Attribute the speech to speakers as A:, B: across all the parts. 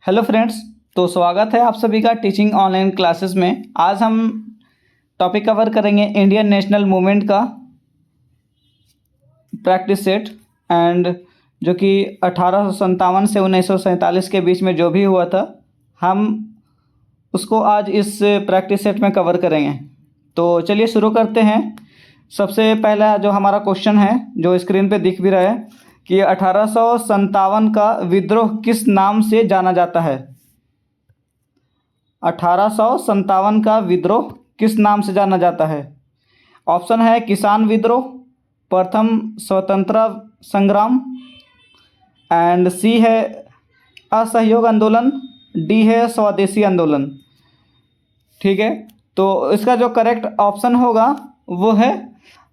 A: Hello friends. तो स्वागत है आप सभी का टीचिंग ऑनलाइन क्लासेस में। आज हम टॉपिक कवर करेंगे इंडियन नेशनल मूवमेंट का प्रैक्टिस सेट एंड जो कि 1857 से 1947 के बीच में जो भी हुआ था, हम उसको आज इस प्रैक्टिस सेट में कवर करेंगे। तो चलिए शुरू करते हैं। सबसे पहला जो हमारा क्वेश्चन है, जो स्क्रीन पे दिख भी रहा है कि 1857 का विद्रोह किस नाम से जाना जाता है। 1857 का विद्रोह किस नाम से जाना जाता है। ऑप्शन है किसान विद्रोह, प्रथम स्वतंत्रता संग्राम, एंड सी है असहयोग आंदोलन, डी है स्वदेशी आंदोलन। ठीक है, तो इसका जो करेक्ट ऑप्शन होगा वो है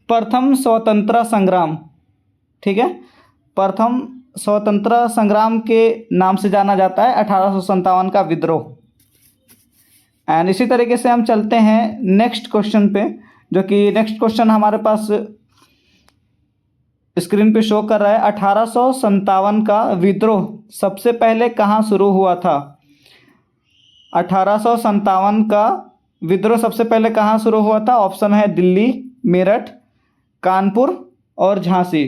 A: प्रथम स्वतंत्रता संग्राम। ठीक है, प्रथम स्वतंत्रता संग्राम के नाम से जाना जाता है 1857 का विद्रोह। एंड इसी तरीके से हम चलते हैं नेक्स्ट क्वेश्चन पे, जो कि नेक्स्ट क्वेश्चन हमारे पास स्क्रीन पे शो कर रहा है। 1857 का विद्रोह सबसे पहले कहाँ शुरू हुआ था। 1857 का विद्रोह सबसे पहले कहाँ शुरू हुआ था। ऑप्शन है दिल्ली, मेरठ, कानपुर और झांसी।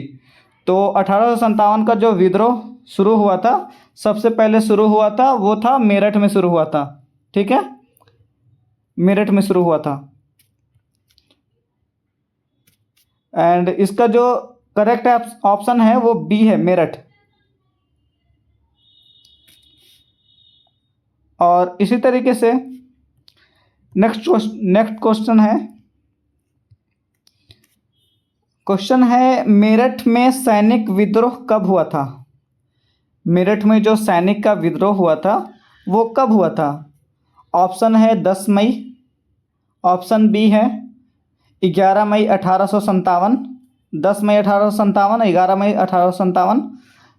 A: तो 1857 का जो विद्रोह शुरू हुआ था, सबसे पहले शुरू हुआ था वो था मेरठ में शुरू हुआ था। ठीक है, मेरठ में शुरू हुआ था। एंड इसका जो करेक्ट ऑप्शन है वो बी है, मेरठ। और इसी तरीके से नेक्स्ट क्वेश्चन है मेरठ में सैनिक विद्रोह कब हुआ था। मेरठ में जो सैनिक का विद्रोह हुआ था वो कब हुआ था। ऑप्शन है 10 मई, ऑप्शन बी है 11 मई 1857, 10 मई 1857, 11 मई 1857,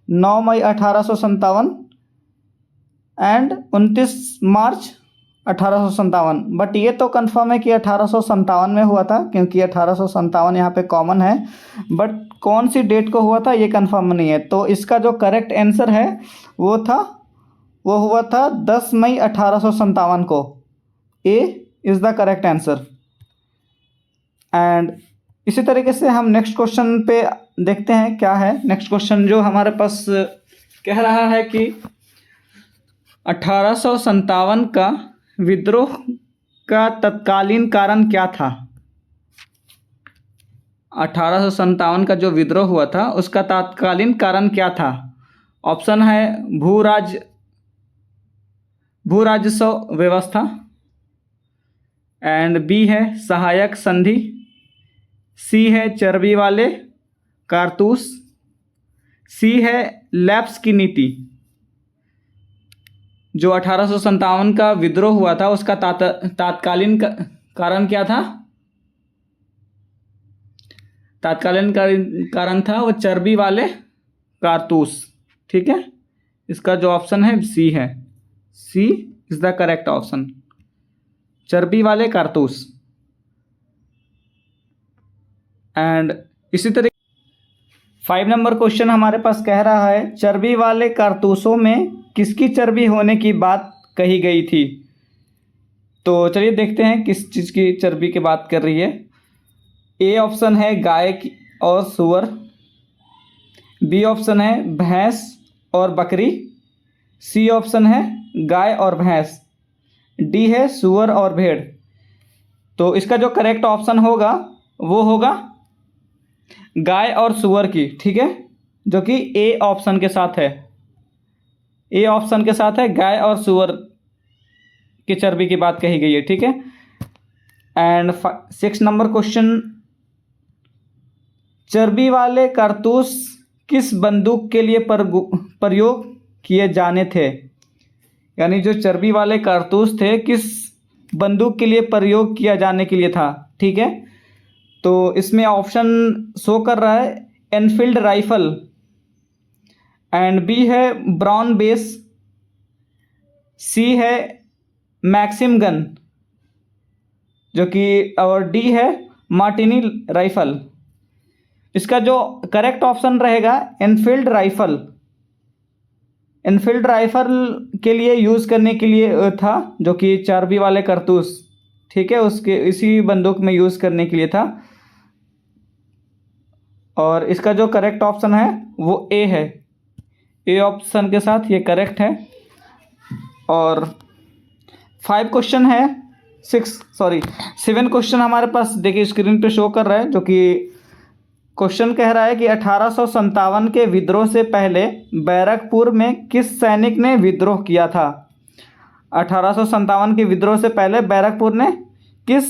A: 9 मई 1857 एंड 29 मार्च 1857। बट ये तो कंफर्म है कि 1857 में हुआ था, क्योंकि 1857 यहाँ पे कॉमन है। बट कौन सी डेट को हुआ था ये कंफर्म नहीं है। तो इसका जो करेक्ट आंसर है वो हुआ था 10 मई 1857 को। ए is the correct answer. And इसी तरीके से हम नेक्स्ट क्वेश्चन पे देखते हैं क्या है। नेक्स्ट क्वेश्चन जो हमारे पास कह रहा है कि 1857 का विद्रोह का तत्कालीन कारण क्या था। 1857 का जो विद्रोह हुआ था उसका तत्कालीन कारण क्या था। ऑप्शन है भू राजस्व व्यवस्था, एंड बी है सहायक संधि, सी है चर्बी वाले कारतूस, सी है लैप्स की नीति। जो 1857 का विद्रोह हुआ था उसका तात्कालीन कारण क्या था। तात्कालीन कारण था वो चर्बी वाले कारतूस। ठीक है, इसका जो ऑप्शन है सी है। सी इज द करेक्ट ऑप्शन, चर्बी वाले कारतूस। एंड इसी तरीके 5 नंबर क्वेश्चन हमारे पास कह रहा है चर्बी वाले कारतूसों में किसकी चर्बी होने की बात कही गई थी। तो चलिए देखते हैं किस चीज़ की चर्बी की बात कर रही है। ए ऑप्शन है गाय और सूअर, बी ऑप्शन है भैंस और बकरी, सी ऑप्शन है गाय और भैंस, डी है सूअर और भेड़। तो इसका जो करेक्ट ऑप्शन होगा वो होगा गाय और सूअर की। ठीक है, जो कि ए ऑप्शन के साथ है। ए ऑप्शन के साथ है, गाय और सूअर की चर्बी की बात कही गई है। ठीक है। एंड 6 नंबर क्वेश्चन, चर्बी वाले कारतूस किस बंदूक के लिए प्रयोग किए जाने थे। यानी जो चर्बी वाले कारतूस थे किस बंदूक के लिए प्रयोग किया जाने के लिए था। ठीक है, तो इसमें ऑप्शन शो कर रहा है एनफील्ड राइफल, एंड बी है ब्राउन बेस, सी है मैक्सिम गन जो कि, और डी है मार्टिनी राइफल। इसका जो करेक्ट ऑप्शन रहेगा एनफील्ड राइफल। इनफील्ड राइफल के लिए यूज़ करने के लिए था, जो कि चर्बी वाले कारतूस, ठीक है, उसके इसी बंदूक में यूज़ करने के लिए था। और इसका जो करेक्ट ऑप्शन है वो ए है। ए ऑप्शन के साथ ये करेक्ट है। और 7 क्वेश्चन हमारे पास देखिए स्क्रीन पे शो कर रहा है, जो कि क्वेश्चन कह रहा है कि 1857 के विद्रोह से पहले बैरकपुर में किस सैनिक ने विद्रोह किया था। 1857 के विद्रोह से पहले बैरकपुर ने किस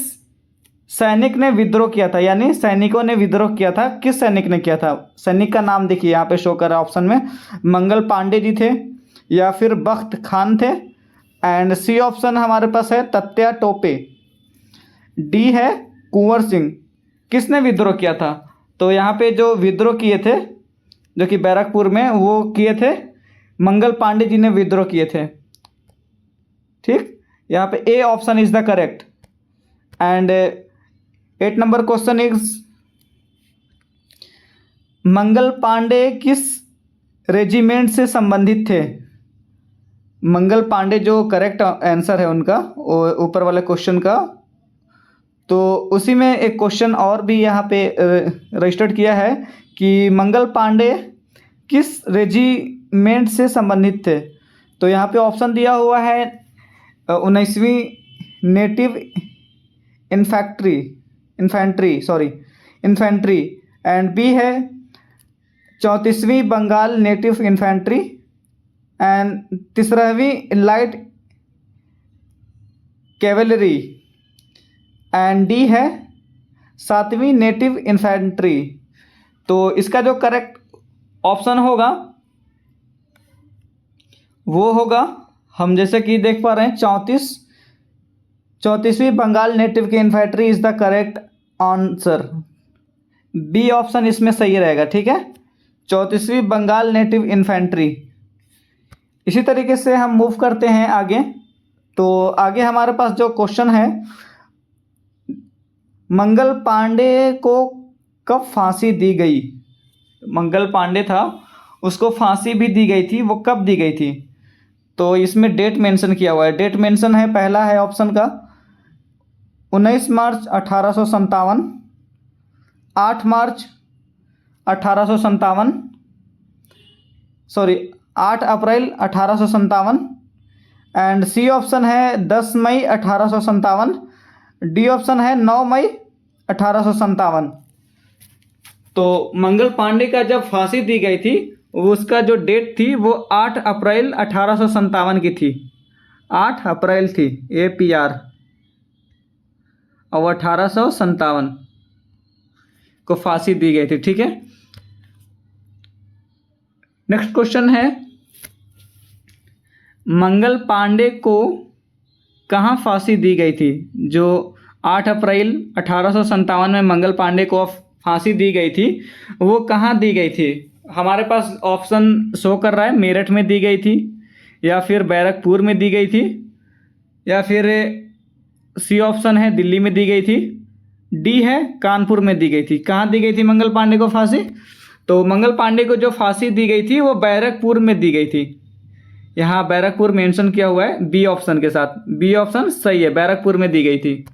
A: सैनिक ने विद्रोह किया था, यानी सैनिकों ने विद्रोह किया था, किस सैनिक ने किया था। सैनिक का नाम देखिए यहाँ पे शो कर रहा है ऑप्शन में, मंगल पांडे जी थे या फिर बख्त खान थे। एंड सी ऑप्शन हमारे पास है तत्या टोपे। डी है कुंवर सिंह। किसने विद्रोह किया था, तो यहाँ पे जो विद्रोह किए थे जो कि बैरकपुर में, वो किए थे मंगल पांडे जी ने विद्रोह किए थे। ठीक, यहाँ पे A option is the correct. And 8 number question is Mangal Pandey किस रेजिमेंट से संबंधित थे। मंगल पांडे जो करेक्ट आंसर है उनका ऊपर वाले क्वेश्चन का। तो उसी में एक क्वेश्चन और भी यहाँ पे रजिस्टर्ड किया है कि मंगल पांडे किस रेजिमेंट से संबंधित थे। तो यहाँ पे ऑप्शन दिया हुआ है 19वीं नेटिव इन्फेंट्री एंड बी है 34वीं बंगाल नेटिव इन्फेंट्री एंड 3वीं लाइट कैवेलरी एंड डी है 7वीं नेटिव इन्फेंट्री। तो इसका जो करेक्ट ऑप्शन होगा वो होगा, हम जैसे कि देख पा रहे हैं 34वीं बंगाल नेटिव की infantry is the correct answer. B option इसमें सही रहेगा। ठीक है, 34वीं बंगाल नेटिव इन्फेंट्री। इसी तरीके से हम मूव करते हैं आगे। तो आगे हमारे पास जो क्वेश्चन है, मंगल पांडे को कब फांसी दी गई। मंगल पांडे था, उसको फांसी भी दी गई थी, वो कब दी गई थी। तो इसमें डेट मेंशन किया हुआ है। डेट मेंशन है, पहला है ऑप्शन का 19 मार्च 1857, 8 मार्च 1857, 8 अप्रैल 1857 एंड सी ऑप्शन है 10 मई 1857। डी ऑप्शन है 9 मई 1857। तो मंगल पांडे का जब फांसी दी गई थी उसका जो डेट थी वो 8 अप्रैल 1857 की थी। 8 अप्रैल थी APR और 1857 को फांसी दी गई थी। ठीक है, नेक्स्ट क्वेश्चन है मंगल पांडे को कहाँ फांसी दी गई थी। जो 8 अप्रैल 1857 में मंगल पांडे को फांसी दी गई थी वो कहाँ दी गई थी। हमारे पास ऑप्शन शो कर रहा है, मेरठ में दी गई थी या फिर बैरकपुर में दी गई थी या फिर सी ऑप्शन है दिल्ली में दी गई थी। डी है कानपुर में दी गई थी। कहाँ दी गई थी मंगल पांडे को फांसी। तो मंगल पांडे को जो फांसी दी गई थी वो बैरकपुर में दी गई थी। यहाँ बैरकपुर मेंशन किया हुआ है बी ऑप्शन के साथ। बी ऑप्शन सही है, बैरकपुर में दी गई थी।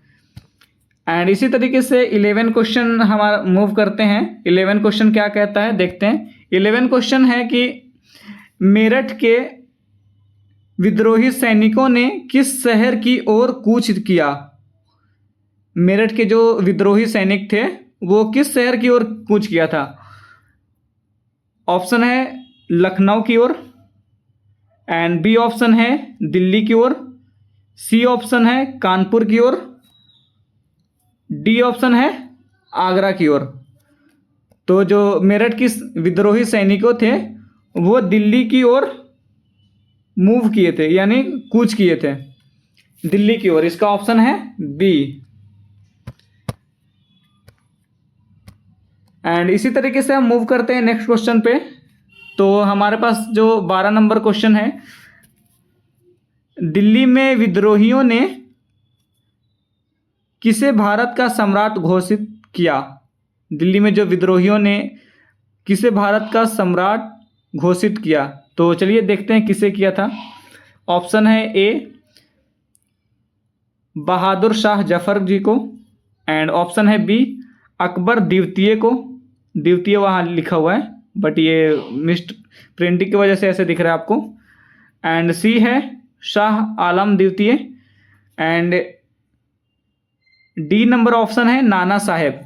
A: एंड इसी तरीके से 11 क्वेश्चन हमारा मूव करते हैं। 11 क्वेश्चन क्या कहता है देखते हैं। 11 क्वेश्चन है कि मेरठ के विद्रोही सैनिकों ने किस शहर की ओर कूच किया। मेरठ के जो विद्रोही सैनिक थे वो किस शहर की ओर कूच किया था। ऑप्शन है लखनऊ की ओर एंड बी ऑप्शन है दिल्ली की ओर, सी ऑप्शन है कानपुर की ओर, डी ऑप्शन है आगरा की ओर। तो जो मेरठ की विद्रोही सैनिकों थे वो दिल्ली की ओर मूव किए थे, यानी कूच किए थे दिल्ली की ओर। इसका ऑप्शन है बी। एंड इसी तरीके से हम मूव करते हैं नेक्स्ट क्वेश्चन पे। तो हमारे पास जो 12 नंबर क्वेश्चन है, दिल्ली में विद्रोहियों ने किसे भारत का सम्राट घोषित किया। दिल्ली में जो विद्रोहियों ने किसे भारत का सम्राट घोषित किया। तो चलिए देखते हैं किसे किया था। ऑप्शन है ए बहादुर शाह जफर जी को, एंड ऑप्शन है बी अकबर द्वितीय को, द्वितीय वहाँ लिखा हुआ है बट ये मिस्ड प्रिंटिंग की वजह से ऐसे दिख रहा है आपको, एंड सी है शाह आलम द्वितीय, एंड डी नंबर ऑप्शन है नाना साहेब।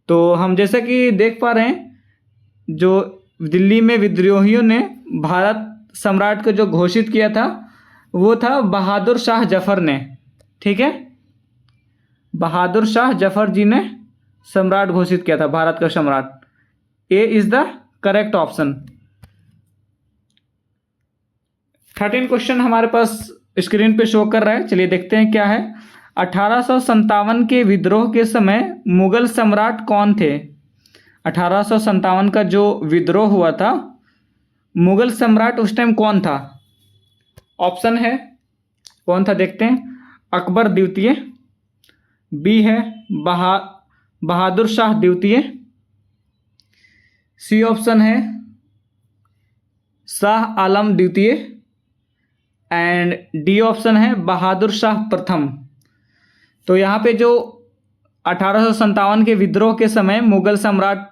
A: तो हम जैसा कि देख पा रहे हैं, जो दिल्ली में विद्रोहियों ने भारत सम्राट को जो घोषित किया था वो था बहादुर शाह जफर ने, ठीक है। बहादुर शाह जफर जी ने सम्राट घोषित किया था, भारत का सम्राट। A is the correct option. 13 question हमारे पास स्क्रीन पे शो कर रहा है, चलिए देखते हैं क्या है। 1857 के विद्रोह के समय मुगल सम्राट कौन थे? 1857 का जो विद्रोह हुआ था, मुगल सम्राट उस टाइम कौन था? ऑप्शन है कौन था देखते हैं। अकबर द्वितीय, बी है बहादुर शाह द्वितीय, सी ऑप्शन है शाह आलम द्वितीय, एंड डी ऑप्शन है बहादुर शाह प्रथम। तो यहाँ पे जो 1857 के विद्रोह के समय मुगल सम्राट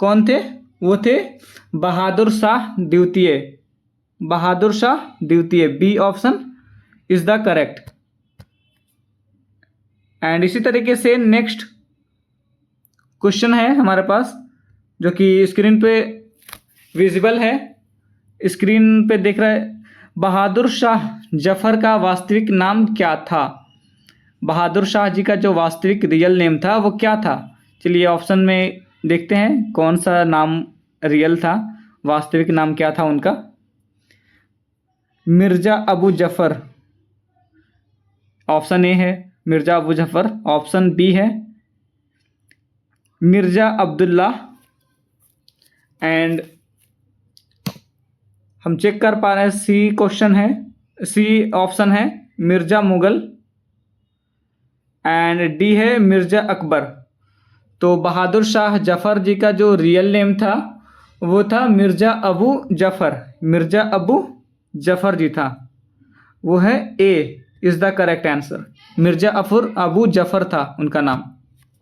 A: कौन थे? वो थे बहादुर शाह द्वितीय, बहादुर शाह द्वितीय। B option is the correct. And इसी तरीके से नेक्स्ट क्वेश्चन है हमारे पास, जो कि स्क्रीन पे विजिबल है, स्क्रीन पे देख रहा है। बहादुर शाह जफर का वास्तविक नाम क्या था? बहादुर शाह जी का जो वास्तविक रियल नेम था वो क्या था? चलिए ऑप्शन में देखते हैं कौन सा नाम रियल था, वास्तविक नाम क्या था उनका। मिर्ज़ा अबू जफ़र, ऑप्शन ए है मिर्ज़ा अबू जफ़र, ऑप्शन बी है मिर्ज़ा अब्दुल्ला, एंड हम चेक कर पा रहे हैं सी क्वेश्चन है, सी ऑप्शन है मिर्ज़ा मुगल, एंड डी है मिर्ज़ा अकबर। तो बहादुर शाह जफ़र जी का जो रियल नेम था वो था मिर्ज़ा अबू जफ़र, मिर्ज़ा अबू जफ़र जी था, वो है A is the correct answer. Mirza Abu Zafar था उनका नाम,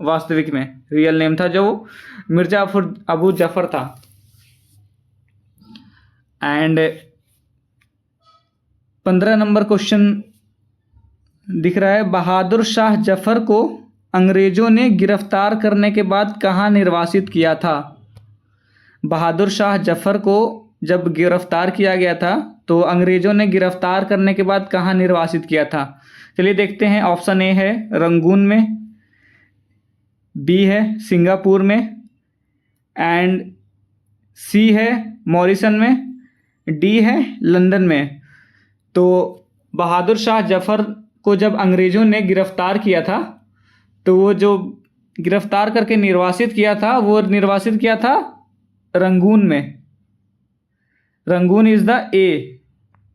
A: वास्तविक में रियल नेम था जो मिर्ज़ा अबू जफ़र था। एंड 15 नंबर क्वेश्चन दिख रहा है। बहादुर शाह जफर को अंग्रेजों ने गिरफ्तार करने के बाद कहाँ निर्वासित किया था? बहादुर शाह जफर को जब गिरफ्तार किया गया था तो अंग्रेजों ने गिरफ्तार करने के बाद कहाँ निर्वासित किया था? चलिए देखते हैं। ऑप्शन ए है रंगून में, बी है सिंगापुर में, एंड सी है मॉरिशन में, डी है लंदन में। तो बहादुर शाह जफर को जब अंग्रेज़ों ने गिरफ्तार किया था तो वो जो गिरफ्तार करके निर्वासित किया था वो निर्वासित किया था रंगून में। Rangoon is the A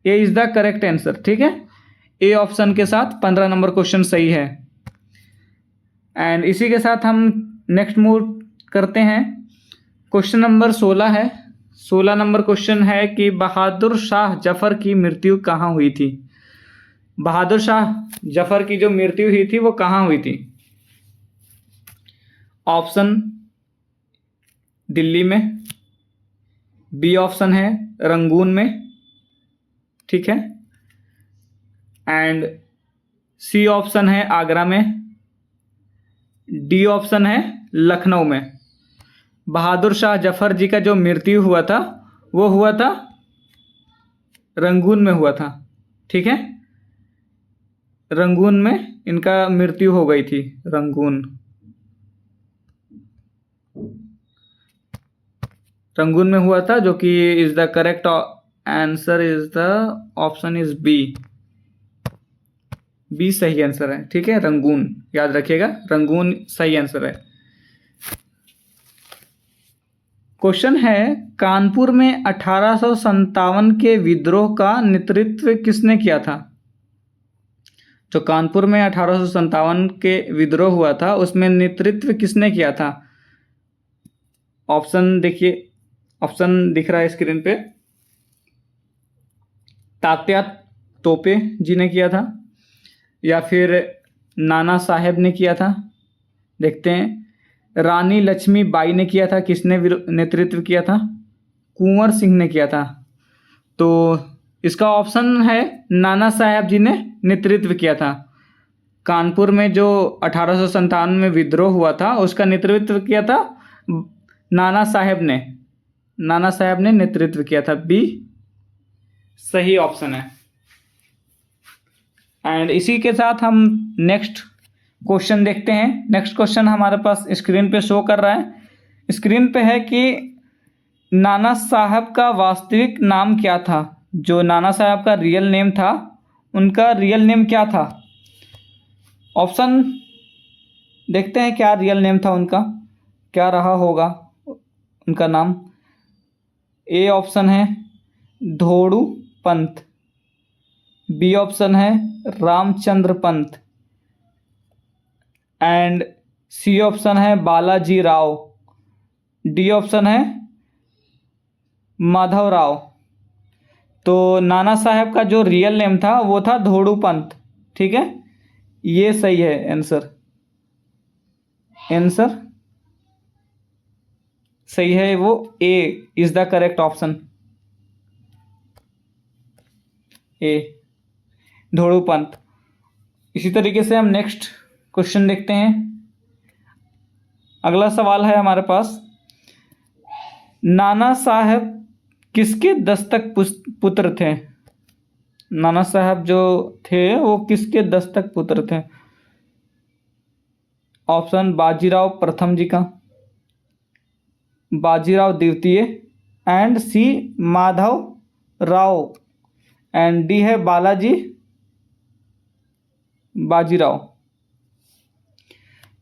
A: is the correct answer, ठीक है। ए ऑप्शन के साथ 15 नंबर क्वेश्चन सही है। एंड इसी के साथ हम नेक्स्ट मूव करते हैं। क्वेश्चन नंबर 16 है। 16 नंबर क्वेश्चन है कि बहादुर शाह जफर की मृत्यु कहाँ हुई थी? बहादुर शाह जफर की जो मृत्यु हुई थी वो कहाँ हुई थी? ऑप्शन दिल्ली में, बी ऑप्शन है रंगून में, ठीक है, एंड सी ऑप्शन है आगरा में, डी ऑप्शन है लखनऊ में। बहादुर शाह जफर जी का जो मृत्यु हुआ था वो हुआ था रंगून में हुआ था, ठीक है। रंगून में इनका मृत्यु हो गई थी, रंगून में हुआ था, जो कि is the correct answer is the option is B सही आंसर है, ठीक है। रंगून याद रखिएगा, रंगून सही आंसर है। क्वेश्चन है कानपुर में 1857 के विद्रोह का नेतृत्व किसने किया था? जो कानपुर में 1857 के विद्रोह हुआ था उसमें नेतृत्व किसने किया था? ऑप्शन देखिए, ऑप्शन दिख रहा है स्क्रीन पे। तात्या तोपे जी ने किया था, या फिर नाना साहेब ने किया था। देखते हैं। रानी लक्ष्मीबाई ने किया था, किसने नेतृत्व किया था? कुंवर सिंह ने किया था। तो इसका ऑप्शन है नाना साहेब जी ने नेतृत्व किया था। कानपुर में जो 1857 में विद्रोह हुआ था उसका नेतृत्व किया था नाना साहेब ने नेतृत्व किया था। बी सही ऑप्शन है। एंड इसी के साथ हम नेक्स्ट क्वेश्चन देखते हैं। नेक्स्ट क्वेश्चन हमारे पास स्क्रीन पे शो कर रहा है। स्क्रीन पे है कि नाना साहब का वास्तविक नाम क्या था? जो नाना साहब का रियल नेम था, उनका रियल नेम क्या था? ऑप्शन देखते हैं क्या रियल नेम था उनका, क्या रहा होगा उनका नाम। ए ऑप्शन है धोड़ू पंत, बी ऑप्शन है Ramchandra Pant, and C option है बालाजी राव, डी ऑप्शन है माधव राव। तो नाना साहब का जो रियल नेम था वो था धोड़ू पंत। ठीक है, ये सही है आंसर। आंसर सही है, वो ए इज द करेक्ट ऑप्शन। ए धोड़ू पंत। इसी तरीके से हम नेक्स्ट क्वेश्चन देखते हैं। अगला सवाल है हमारे पास, नाना साहब किसके दस्तक पुत्र थे? नाना साहब जो थे वो किसके दस्तक पुत्र थे? ऑप्शन बाजीराव प्रथम जी का, बाजीराव द्वितीय, and C Madhav Rao, and D है बालाजी बाजीराव।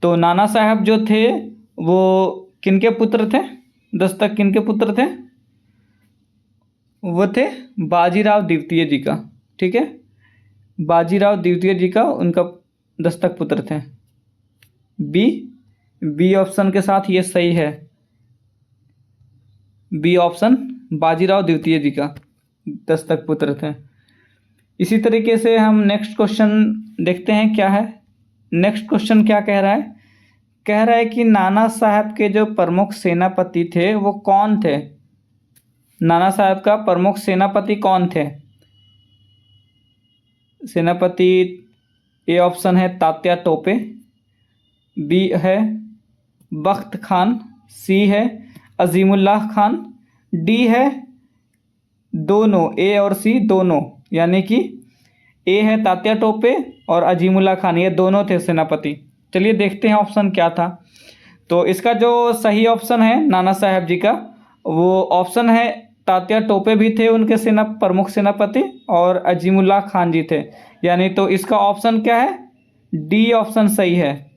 A: तो नाना साहब जो थे वो किनके पुत्र थे? दस्तक किनके पुत्र थे? वो थे बाजीराव द्वितीय जी का। ठीक है, बाजीराव द्वितीय जी का उनका दस्तक पुत्र थे। बी ऑप्शन के साथ ये सही है। बी ऑप्शन बाजीराव द्वितीय जी का दस्तक पुत्र थे। इसी तरीके से हम नेक्स्ट क्वेश्चन देखते हैं क्या है। नेक्स्ट क्वेश्चन क्या कह रहा है? कह रहा है कि नाना साहब के जो प्रमुख सेनापति थे वो कौन थे? नाना साहब का प्रमुख सेनापति कौन थे? सेनापति ए ऑप्शन है तात्या टोपे, बी है बख्त खान, सी है अजीमुल्लाह खान, डी है दोनों, ए और सी दोनों, यानी कि ए है तात्या टोपे और अजीमुल्लाह खान, ये दोनों थे सेनापति। चलिए देखते हैं ऑप्शन क्या था। तो इसका जो सही ऑप्शन है नाना साहब जी का, वो ऑप्शन है तात्या टोपे भी थे उनके प्रमुख सेनापति, और अजीमुल्लाह खान जी थे। यानी तो इसका ऑप्शन क्या है? डी ऑप्शन सही है।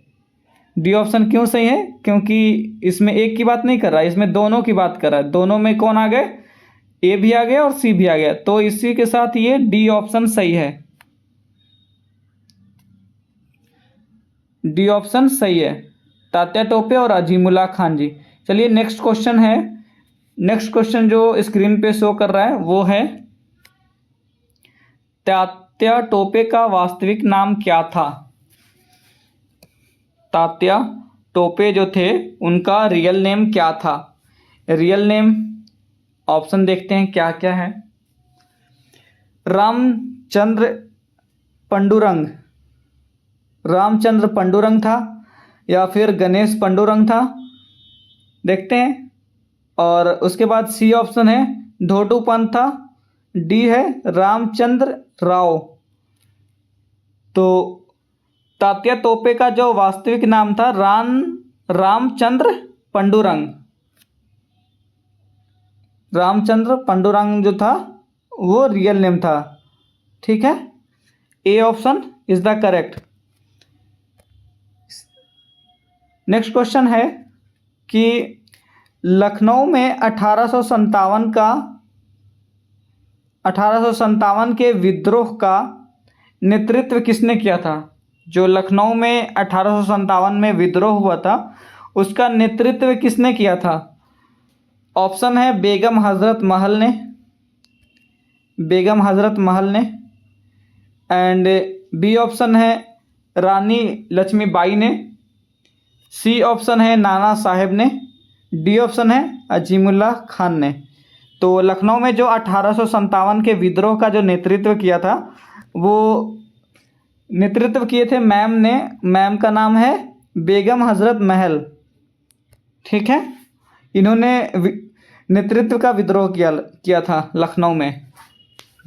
A: डी ऑप्शन क्यों सही है? क्योंकि इसमें एक की बात नहीं कर रहा है, इसमें दोनों की बात कर रहा है। दोनों में कौन आ गए? ए भी आ गया और सी भी आ गया। तो इसी के साथ ये डी ऑप्शन सही है। डी ऑप्शन सही है, तात्या टोपे और अजीमुल्लाह खान जी। चलिए नेक्स्ट क्वेश्चन है। नेक्स्ट क्वेश्चन जो स्क्रीन पे शो कर रहा है वो है, तात्या टोपे का वास्तविक नाम क्या था? तात्या टोपे जो थे उनका रियल नेम क्या था? रियल नेम ऑप्शन देखते हैं क्या क्या है। रामचंद्र पंडुरंग, रामचंद्र पंडुरंग था, या फिर गणेश पंडुरंग था। देखते हैं। और उसके बाद सी ऑप्शन है धोटू पंत था, डी है रामचंद्र राव। तो तात्या टोपे का जो वास्तविक नाम था रामचंद्र पंडुरंग। रामचंद्र पंडुरंग जो था वो रियल नेम था। ठीक है, ए option is the correct. Next question है कि लखनऊ में 1857 के विद्रोह का नेतृत्व किसने किया था? जो लखनऊ में 1857 में विद्रोह हुआ था उसका नेतृत्व किसने किया था? ऑप्शन है बेगम हज़रत महल ने, बेगम हज़रत महल ने। एंड बी ऑप्शन है रानी लक्ष्मीबाई ने। सी ऑप्शन है नाना साहेब ने। डी ऑप्शन है अजीमुल्ला खान ने। तो लखनऊ में जो 1857 के विद्रोह का जो नेतृत्व किया था, वो नेतृत्व किए थे मैम ने। मैम का नाम है बेगम हज़रत महल, ठीक है। इन्होंने नेतृत्व का विद्रोह किया था लखनऊ में,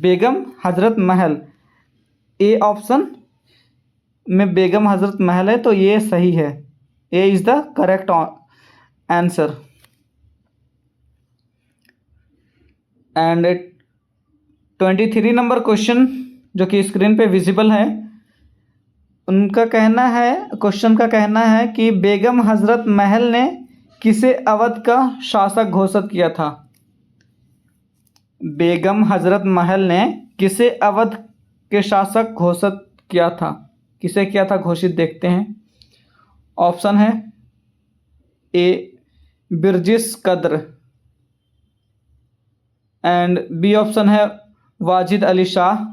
A: बेगम हज़रत महल। ए ऑप्शन में बेगम हज़रत महल है, तो ये सही है। A is the correct answer. And 23 number question जो कि स्क्रीन पे विजिबल है, उनका कहना है, क्वेश्चन का कहना है कि बेगम हज़रत महल ने किसे अवध का शासक घोषित किया था। बेगम हज़रत महल ने किसे अवध के शासक घोषित किया था, किसे किया था घोषित, देखते हैं। ऑप्शन है ए बिरजिस कद्र, एंड बी ऑप्शन है वाजिद अली शाह।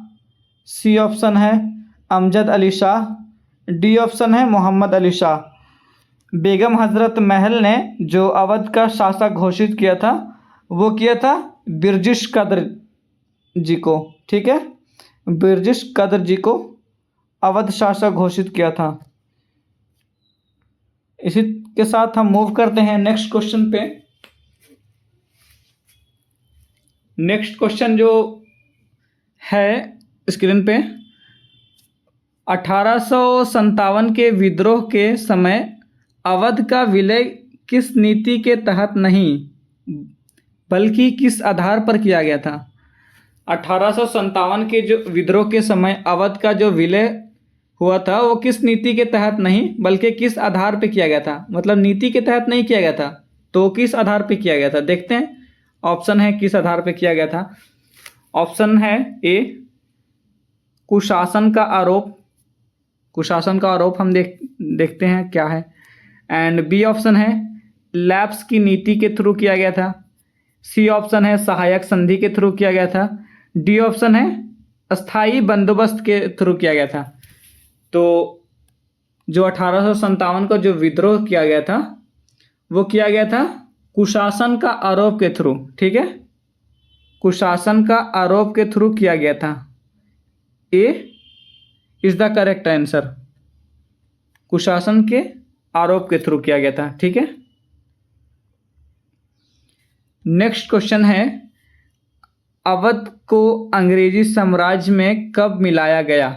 A: सी ऑप्शन है अमजद अली शाह। डी ऑप्शन है मोहम्मद अली शाह। बेगम हज़रत महल ने जो अवध का शासक घोषित किया था, वो किया था बिरजिश कद्र जी को, ठीक है। बिरजिश कद्र जी को अवध शासक घोषित किया था। इसी के साथ हम मूव करते हैं नेक्स्ट क्वेश्चन पे। नेक्स्ट क्वेश्चन जो है स्क्रीन पे, 1857 के विद्रोह के समय अवध का विलय किस नीति के तहत नहीं बल्कि किस आधार पर किया गया था। 1857 के जो विद्रोह के समय अवध का जो विलय हुआ था, वो किस नीति के तहत नहीं बल्कि किस आधार पर किया गया था। मतलब नीति के तहत नहीं किया गया था, तो किस आधार पर किया गया था, देखते हैं। ऑप्शन है किस आधार पर किया गया था। ऑप्शन है ए कुशासन का आरोप। कुशासन का आरोप हम देखते हैं क्या है। एंड बी ऑप्शन है लैप्स की नीति के थ्रू किया गया था। सी ऑप्शन है सहायक संधि के थ्रू किया गया था। डी ऑप्शन है अस्थाई बंदोबस्त के थ्रू किया गया था। तो जो 1857 को जो विद्रोह किया गया था, वो किया गया था कुशासन का आरोप के थ्रू, ठीक है। कुशासन का आरोप के थ्रू किया गया था। ए इज द करेक्ट आंसर। कुशासन के आरोप के थ्रू किया गया था, ठीक है। नेक्स्ट क्वेश्चन है, अवध को अंग्रेजी साम्राज्य में कब मिलाया गया।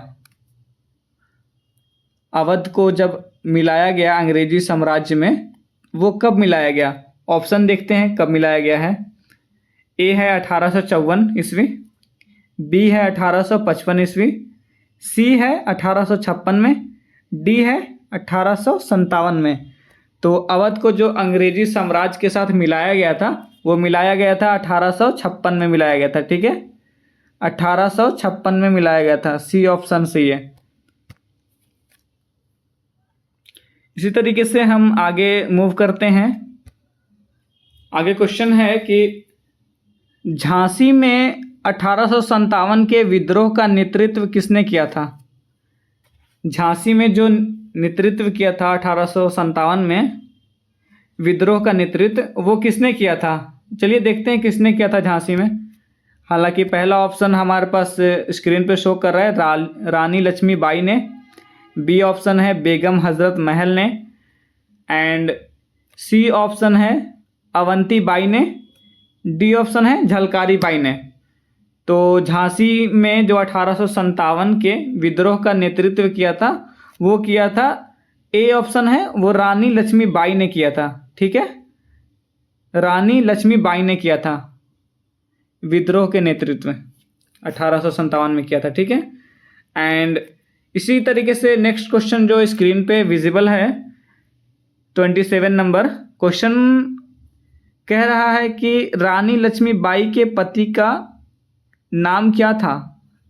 A: अवध को जब मिलाया गया अंग्रेजी साम्राज्य में, वो कब मिलाया गया। ऑप्शन देखते हैं कब मिलाया गया है। ए है 1854 ईस्वी। बी है 1855 ईस्वी। सी है 1856 में। डी है 1857 में। तो अवध को जो अंग्रेजी साम्राज्य के साथ मिलाया गया था, वो मिलाया गया था 1856 में मिलाया गया था, ठीक है। 1856 में मिलाया गया था। सी ऑप्शन सही है। इसी तरीके से हम आगे मूव करते हैं। आगे क्वेश्चन है कि झांसी में 1857 के विद्रोह का नेतृत्व किसने किया था। झांसी में जो नेतृत्व किया था 1857 में विद्रोह का नेतृत्व, वो किसने किया था। चलिए देखते हैं किसने किया था झांसी में। हालांकि पहला ऑप्शन हमारे पास स्क्रीन पे शो कर रहा है, रानी लक्ष्मीबाई ने। बी ऑप्शन है बेगम हज़रत महल ने। एंड सी ऑप्शन है अवंती बाई ने। डी ऑप्शन है झलकारी बाई ने। तो झांसी में जो 1857 के विद्रोह का नेतृत्व किया था, वो किया था, ए ऑप्शन है वो रानी लक्ष्मीबाई ने किया था, ठीक है। रानी लक्ष्मीबाई ने किया था विद्रोह के नेतृत्व 1857 में किया था, ठीक है। एंड इसी तरीके से नेक्स्ट क्वेश्चन जो स्क्रीन पे विजिबल है 27 नंबर क्वेश्चन कह रहा है कि रानी लक्ष्मीबाई के पति का नाम क्या था।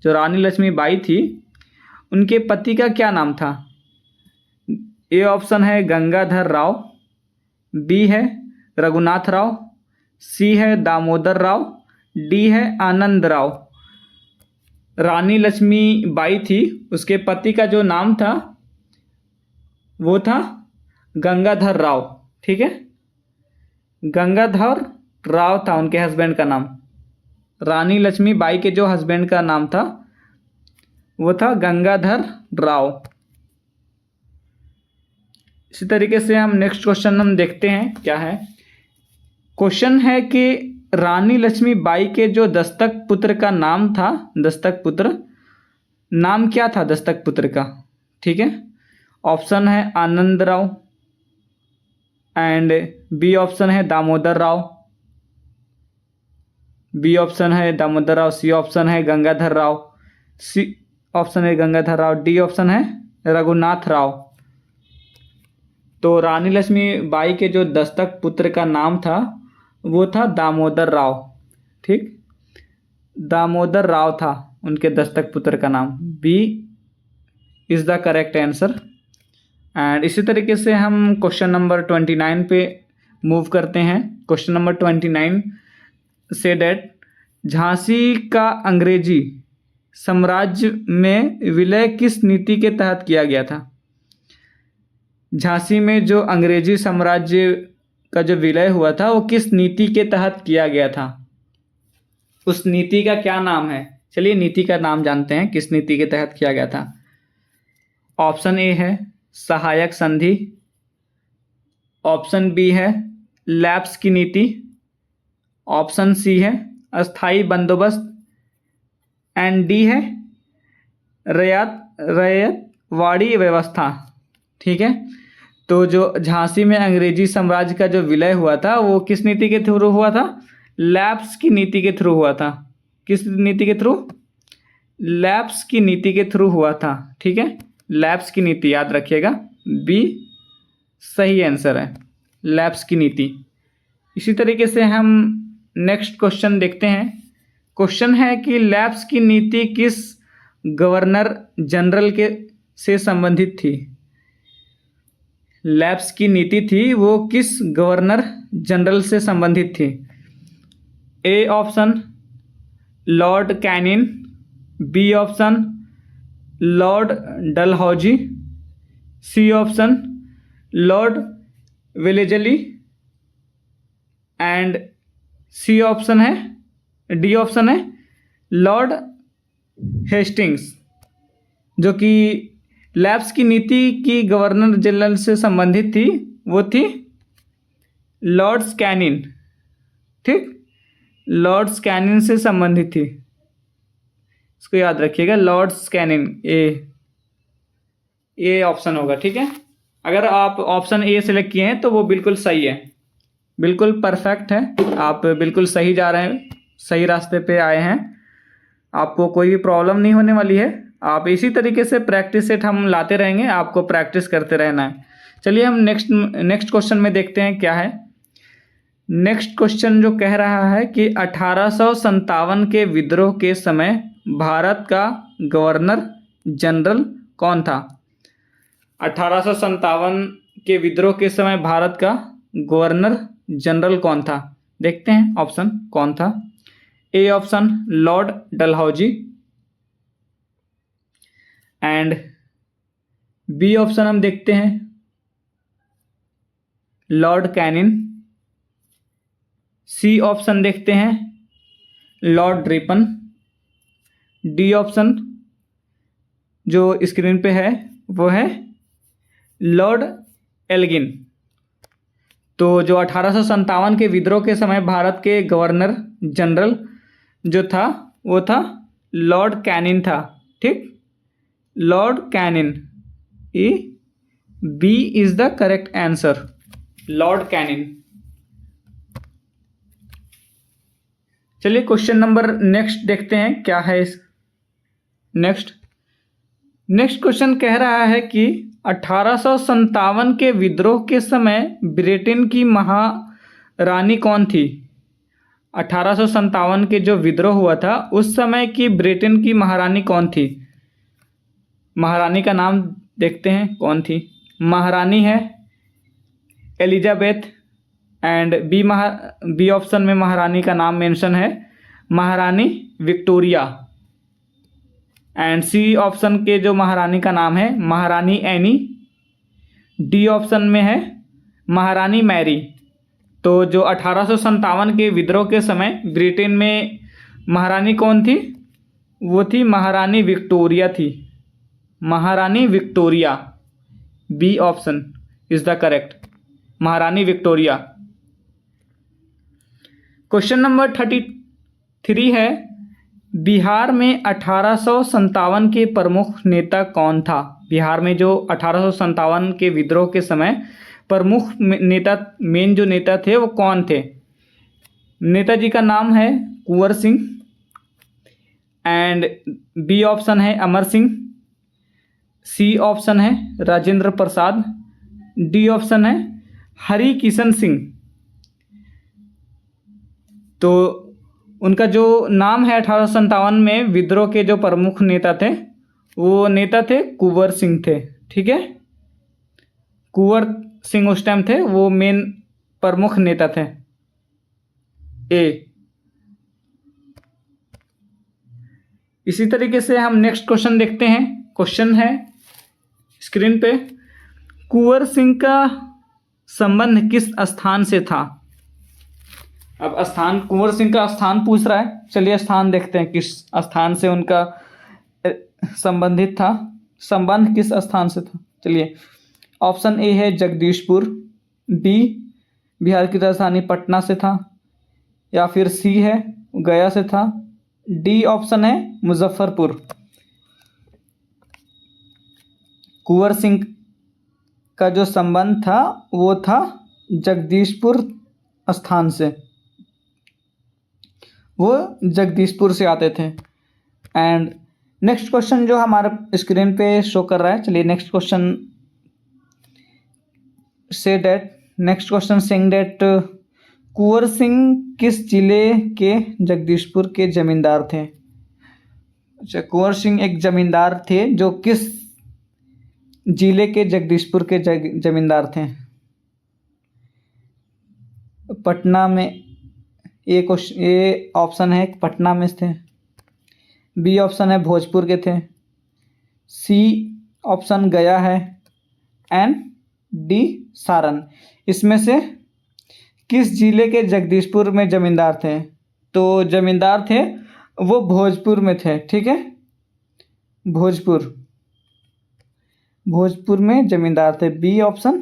A: जो रानी लक्ष्मीबाई थी, उनके पति का क्या नाम था। ए ऑप्शन है गंगाधर राव। बी है रघुनाथ राव। सी है दामोदर राव, डी है आनंद राव। रानी लक्ष्मीबाई थी, उसके पति का जो नाम था वो था गंगाधर राव। ठीक है, गंगाधर राव था उनके हस्बैंड का नाम। रानी लक्ष्मीबाई के जो हस्बैंड का नाम था वो था गंगाधर राव। इसी तरीके से हम नेक्स्ट क्वेश्चन हम देखते हैं क्या है। क्वेश्चन है कि रानी लक्ष्मीबाई के जो दस्तक पुत्र का नाम था, दस्तक पुत्र नाम क्या था दस्तक पुत्र का? ठीक है, ऑप्शन है आनंद राव एंड बी ऑप्शन है दामोदर राव, बी ऑप्शन है दामोदर राव, सी ऑप्शन है गंगाधर राव, सी ऑप्शन है गंगाधर राव, डी ऑप्शन है रघुनाथ राव। तो रानी लक्ष्मीबाई के जो दस्तक पुत्र का नाम था वो था दामोदर राव। ठीक, दामोदर राव था उनके दस्तक पुत्र का नाम। B is the correct answer. And इसी तरीके से हम क्वेश्चन नंबर 29 पे मूव करते हैं। क्वेश्चन नंबर 29 से डेट झांसी का अंग्रेजी साम्राज्य में विलय किस नीति के तहत किया गया था? झांसी में जो अंग्रेजी साम्राज्य का जो विलय हुआ था वो किस नीति के तहत किया गया था? उस नीति का क्या नाम है? चलिए नीति का नाम जानते हैं, किस नीति के तहत किया गया था। ऑप्शन ए है सहायक संधि, ऑप्शन बी है लैप्स की नीति, ऑप्शन सी है अस्थाई बंदोबस्त एंड डी है रैयतवाड़ी व्यवस्था। ठीक है, तो जो झांसी में अंग्रेजी साम्राज्य का जो विलय हुआ था वो किस नीति के थ्रू हुआ था? लैप्स की नीति के थ्रू हुआ था। किस नीति के थ्रू? लैप्स की नीति के थ्रू हुआ था। ठीक है, लैप्स की नीति याद रखिएगा, बी सही आंसर है, लैप्स की नीति। इसी तरीके से हम नेक्स्ट क्वेश्चन देखते हैं। क्वेश्चन है कि लैप्स की नीति किस गवर्नर जनरल के से संबंधित थी? लैप्स की नीति थी वो किस गवर्नर जनरल से संबंधित थी? A option Lord Canning, B option Lord Dalhousie, C option Lord Wellesley and C option है, डी ऑप्शन है लॉर्ड हेस्टिंग्स। जो कि लैप्स की नीति की गवर्नर जनरल से संबंधित थी वो थी लॉर्ड कैनिन। ठीक, लॉर्ड कैनिन से संबंधित थी, इसको याद रखिएगा, लॉर्ड कैनिन। ए ऑप्शन होगा। ठीक है, अगर आप ऑप्शन ए सेलेक्ट किए हैं तो वो बिल्कुल सही है, बिल्कुल परफेक्ट है, आप बिल्कुल सही जा रहे हैं, सही रास्ते पे आए हैं, आपको कोई भी प्रॉब्लम नहीं होने वाली है। आप इसी तरीके से प्रैक्टिस सेट हम लाते रहेंगे, आपको प्रैक्टिस करते रहना है। चलिए हम नेक्स्ट क्वेश्चन में देखते हैं क्या है। नेक्स्ट क्वेश्चन जो कह रहा है कि 1857 के विद्रोह के समय भारत का गवर्नर जनरल कौन था? 1857 के विद्रोह के समय भारत का गवर्नर जनरल कौन था? देखते हैं ऑप्शन कौन था। A option Lord Dalhousie and B option हम देखते हैं लॉर्ड कैनिन, सी ऑप्शन देखते हैं लॉर्ड रिपन, डी ऑप्शन जो स्क्रीन पे है वो है लॉर्ड एल्गिन। तो जो 1857 के विद्रोह के समय भारत के गवर्नर जनरल जो था वो था लॉर्ड कैनिन था। ठीक, Lord Canning, A B is the correct answer, Lord Canning. चलिए क्वेश्चन नंबर नेक्स्ट देखते हैं क्या है इस नेक्स्ट क्वेश्चन कह रहा है कि 1857 के विद्रोह के समय ब्रिटेन की महारानी कौन थी? 1857 के जो विद्रोह हुआ था उस समय की ब्रिटेन की महारानी कौन थी? महारानी का नाम देखते हैं कौन थी। महारानी है एलिजाबेथ, एंड बी ऑप्शन में महारानी का नाम मेंशन है, महारानी विक्टोरिया। एंड सी ऑप्शन के जो महारानी का नाम है महारानी एनी। डी ऑप्शन में है महारानी मैरी। तो जो 1857 के विद्रोह के समय ब्रिटेन में महारानी कौन थी, वो थी महारानी विक्टोरिया थी, महारानी Victoria. B option is the correct, महारानी विक्टोरिया। क्वेश्चन नंबर 33 है, बिहार में 1857 के प्रमुख नेता कौन था। बिहार में जो 1857 के विद्रोह के समय प्रमुख नेता, मेन जो नेता थे वो कौन थे। नेताजी का नाम है Kunwar Singh. And B option है अमर सिंह। सी ऑप्शन है राजेंद्र प्रसाद। डी ऑप्शन है हरि किशन सिंह। तो उनका जो नाम है 1857 में विद्रोह के जो प्रमुख नेता थे, वो नेता थे कुंवर सिंह थे। ठीक है, कुंवर सिंह उस टाइम थे, वो मेन प्रमुख नेता थे। ए। इसी तरीके से हम नेक्स्ट क्वेश्चन देखते हैं। क्वेश्चन है स्क्रीन पे, कुंवर सिंह का संबंध किस स्थान से था। अब स्थान, कुंवर सिंह का स्थान पूछ रहा है। चलिए स्थान देखते हैं, किस स्थान से उनका संबंधित था, संबंध किस स्थान से था। चलिए, ऑप्शन ए है जगदीशपुर। बी बिहार की राजधानी पटना से था। या फिर सी है गया से था। डी ऑप्शन है मुजफ्फरपुर। कुंवर सिंह का जो संबंध था वो था जगदीशपुर स्थान से, वो जगदीशपुर से आते थे। एंड नेक्स्ट क्वेश्चन जो हमारे स्क्रीन पे शो कर रहा है, चलिए नेक्स्ट क्वेश्चन से that, next question saying that Kunwar Singh किस जिले के जगदीशपुर के जमींदार थे। अच्छा, कुंवर सिंह एक जमींदार थे जो किस जिले के जगदीशपुर के जमींदार थे। पटना में, ये ऑप्शन है पटना में थे। बी ऑप्शन है भोजपुर के थे। सी ऑप्शन गया है। And D Saran. इसमें से किस जिले के जगदीशपुर में जमींदार थे। तो जमींदार थे वो भोजपुर में थे। ठीक है, भोजपुर में जमींदार थे। बी ऑप्शन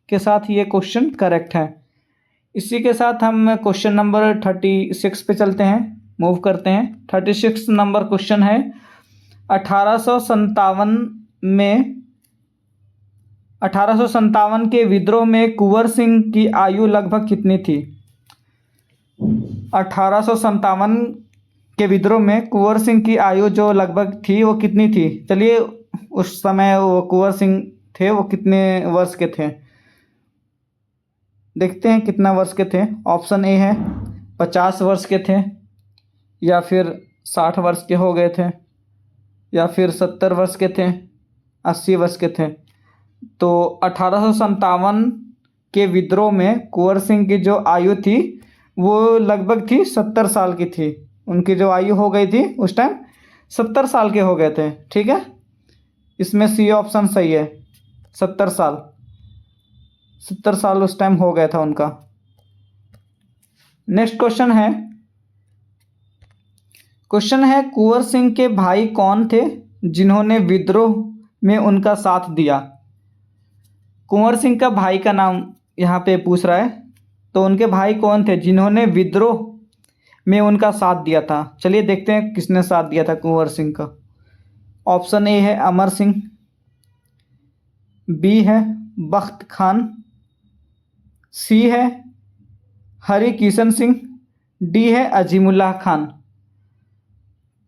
A: के साथ ये क्वेश्चन करेक्ट है। इसी के साथ हम क्वेश्चन नंबर 36 पे चलते हैं, मूव करते हैं। 36 नंबर क्वेश्चन है, 1857 के विद्रोह में कुंवर सिंह की आयु लगभग कितनी थी। 1857 के विद्रोह में कुंवर सिंह की आयु जो लगभग थी वो कितनी थी। चलिए, उस समय वो कुंवर सिंह थे वो कितने वर्ष के थे, देखते हैं कितना वर्ष के थे। ऑप्शन ए है 50 वर्ष के थे, या फिर 60 वर्ष के हो गए थे, या फिर 70 वर्ष के थे, 80 वर्ष के थे। तो 1857 के विद्रोह में कुंवर सिंह की जो आयु थी वो लगभग थी 70 साल की थी। उनकी जो आयु हो गई थी उस टाइम 70 साल के हो गए थे। ठीक है, इसमें सी ऑप्शन सही है, 70 साल उस टाइम हो गया था उनका। नेक्स्ट क्वेश्चन है कुंवर सिंह के भाई कौन थे जिन्होंने विद्रोह में उनका साथ दिया। कुंवर सिंह का भाई का नाम यहाँ पे पूछ रहा है, तो उनके भाई कौन थे जिन्होंने विद्रोह में उनका साथ दिया था। चलिए देखते हैं किसने साथ दिया था कुंवर सिंह का। ऑप्शन ए है अमर सिंह। बी है बख्त खान। सी है हरि किशन सिंह। डी है अजीमुल्लाह खान।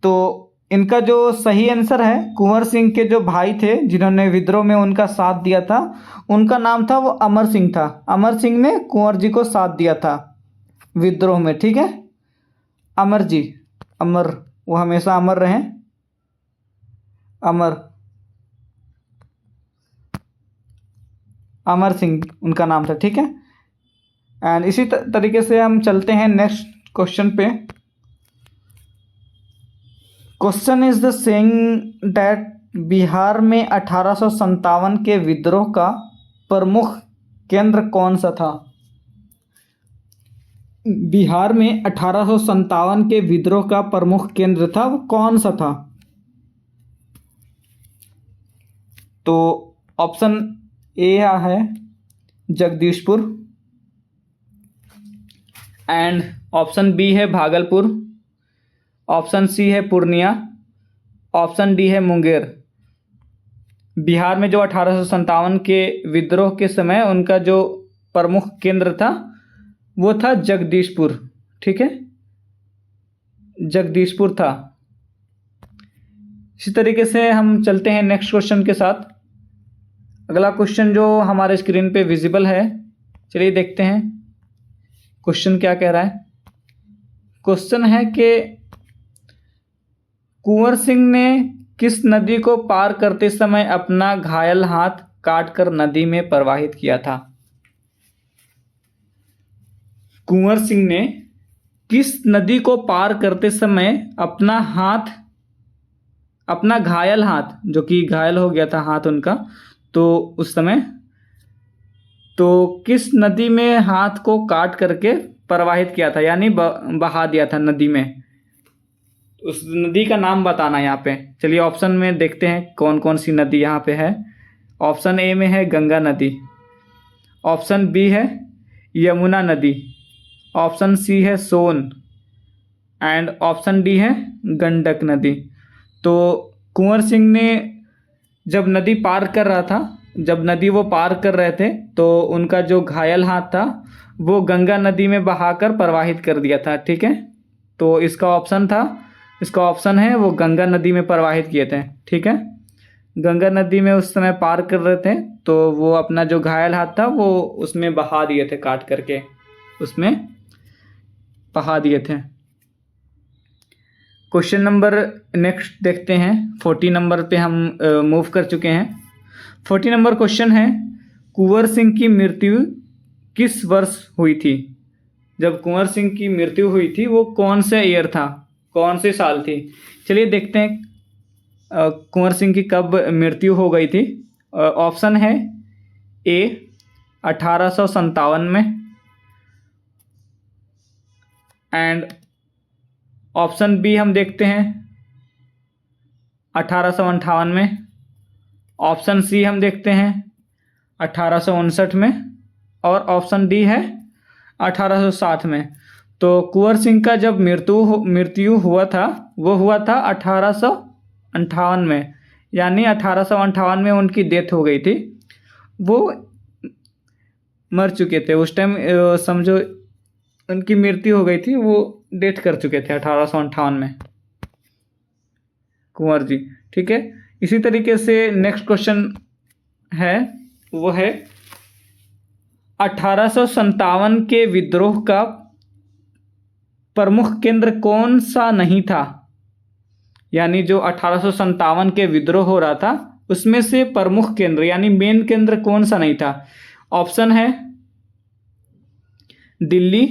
A: तो इनका जो सही आंसर है, कुंवर सिंह के जो भाई थे जिन्होंने विद्रोह में उनका साथ दिया था, उनका नाम था वो अमर सिंह था। अमर सिंह ने कुंवर जी को साथ दिया था विद्रोह में। ठीक है, अमर जी, अमर, वो हमेशा अमर रहें, अमर सिंह उनका नाम था। ठीक है, एंड इसी तरीके से हम चलते हैं नेक्स्ट क्वेश्चन पे। Question is the saying that Bihar में 1857 के विद्रोह का प्रमुख केंद्र कौन सा था? बिहार में 1857 के विद्रोह का प्रमुख केंद्र था, वो कौन सा था? तो ऑप्शन ए है जगदीशपुर, एंड ऑप्शन बी है भागलपुर, ऑप्शन सी है पूर्णिया, ऑप्शन डी है मुंगेर। बिहार में जो 1857 के विद्रोह के समय उनका जो प्रमुख केंद्र था वो था जगदीशपुर। ठीक है, जगदीशपुर था। इसी तरीके से हम चलते हैं नेक्स्ट क्वेश्चन के साथ। अगला क्वेश्चन जो हमारे स्क्रीन पे विजिबल है, चलिए देखते हैं क्वेश्चन क्या कह रहा है। क्वेश्चन है कि कुंवर सिंह ने किस नदी को पार करते समय अपना घायल हाथ काटकर नदी में प्रवाहित किया था? कुंवर सिंह ने किस नदी को पार करते समय अपना घायल हाथ, जो कि घायल हो गया था हाथ उनका, तो उस समय तो किस नदी में हाथ को काट करके प्रवाहित किया था, यानी बहा दिया था नदी में? उस नदी का नाम बताना यहाँ पे। चलिए ऑप्शन में देखते हैं कौन कौन सी नदी यहाँ पे है। ऑप्शन ए में है गंगा नदी, ऑप्शन बी है यमुना नदी, ऑप्शन सी है सोन, एंड ऑप्शन डी है गंडक नदी। तो कुंवर सिंह ने जब नदी पार कर रहा था, जब नदी वो पार कर रहे थे, तो उनका जो घायल हाथ था वो गंगा नदी में बहाकर प्रवाहित कर दिया था। ठीक है, तो इसका ऑप्शन है वो गंगा नदी में प्रवाहित किए थे। ठीक है, गंगा नदी में उस समय पार कर रहे थे, तो वो अपना जो घायल हाथ था वो उसमें बहा दिए थे, काट करके उसमें बहा दिए थे। क्वेश्चन नंबर नेक्स्ट देखते हैं। 40 नंबर पे हम मूव कर चुके हैं। 40 नंबर क्वेश्चन है, कुंवर सिंह की मृत्यु किस वर्ष हुई थी? जब कुंवर सिंह की मृत्यु हुई थी वो कौन से ईयर था, कौन से साल थी? चलिए देखते हैं कुंवर सिंह की कब मृत्यु हो गई थी। ऑप्शन है ए 1857 में, एंड ऑप्शन बी हम देखते हैं 1858 में, ऑप्शन सी हम देखते हैं 1859 में, और ऑप्शन डी है 1860 में। तो कुंवर सिंह का जब मृत्यु हुआ था वो हुआ था 1858 में, यानी 1858 में उनकी डेथ हो गई थी। वो मर चुके थे उस टाइम, समझो उनकी मृत्यु हो गई थी, वो डेथ कर चुके थे 1858 में कुंवर जी। ठीक है, इसी तरीके से नेक्स्ट क्वेश्चन है, वो है 1857 के विद्रोह का प्रमुख केंद्र कौन सा नहीं था? यानी जो 1857 के विद्रोह हो रहा था उसमें से प्रमुख केंद्र यानी मेन केंद्र कौन सा नहीं था? ऑप्शन है Delhi,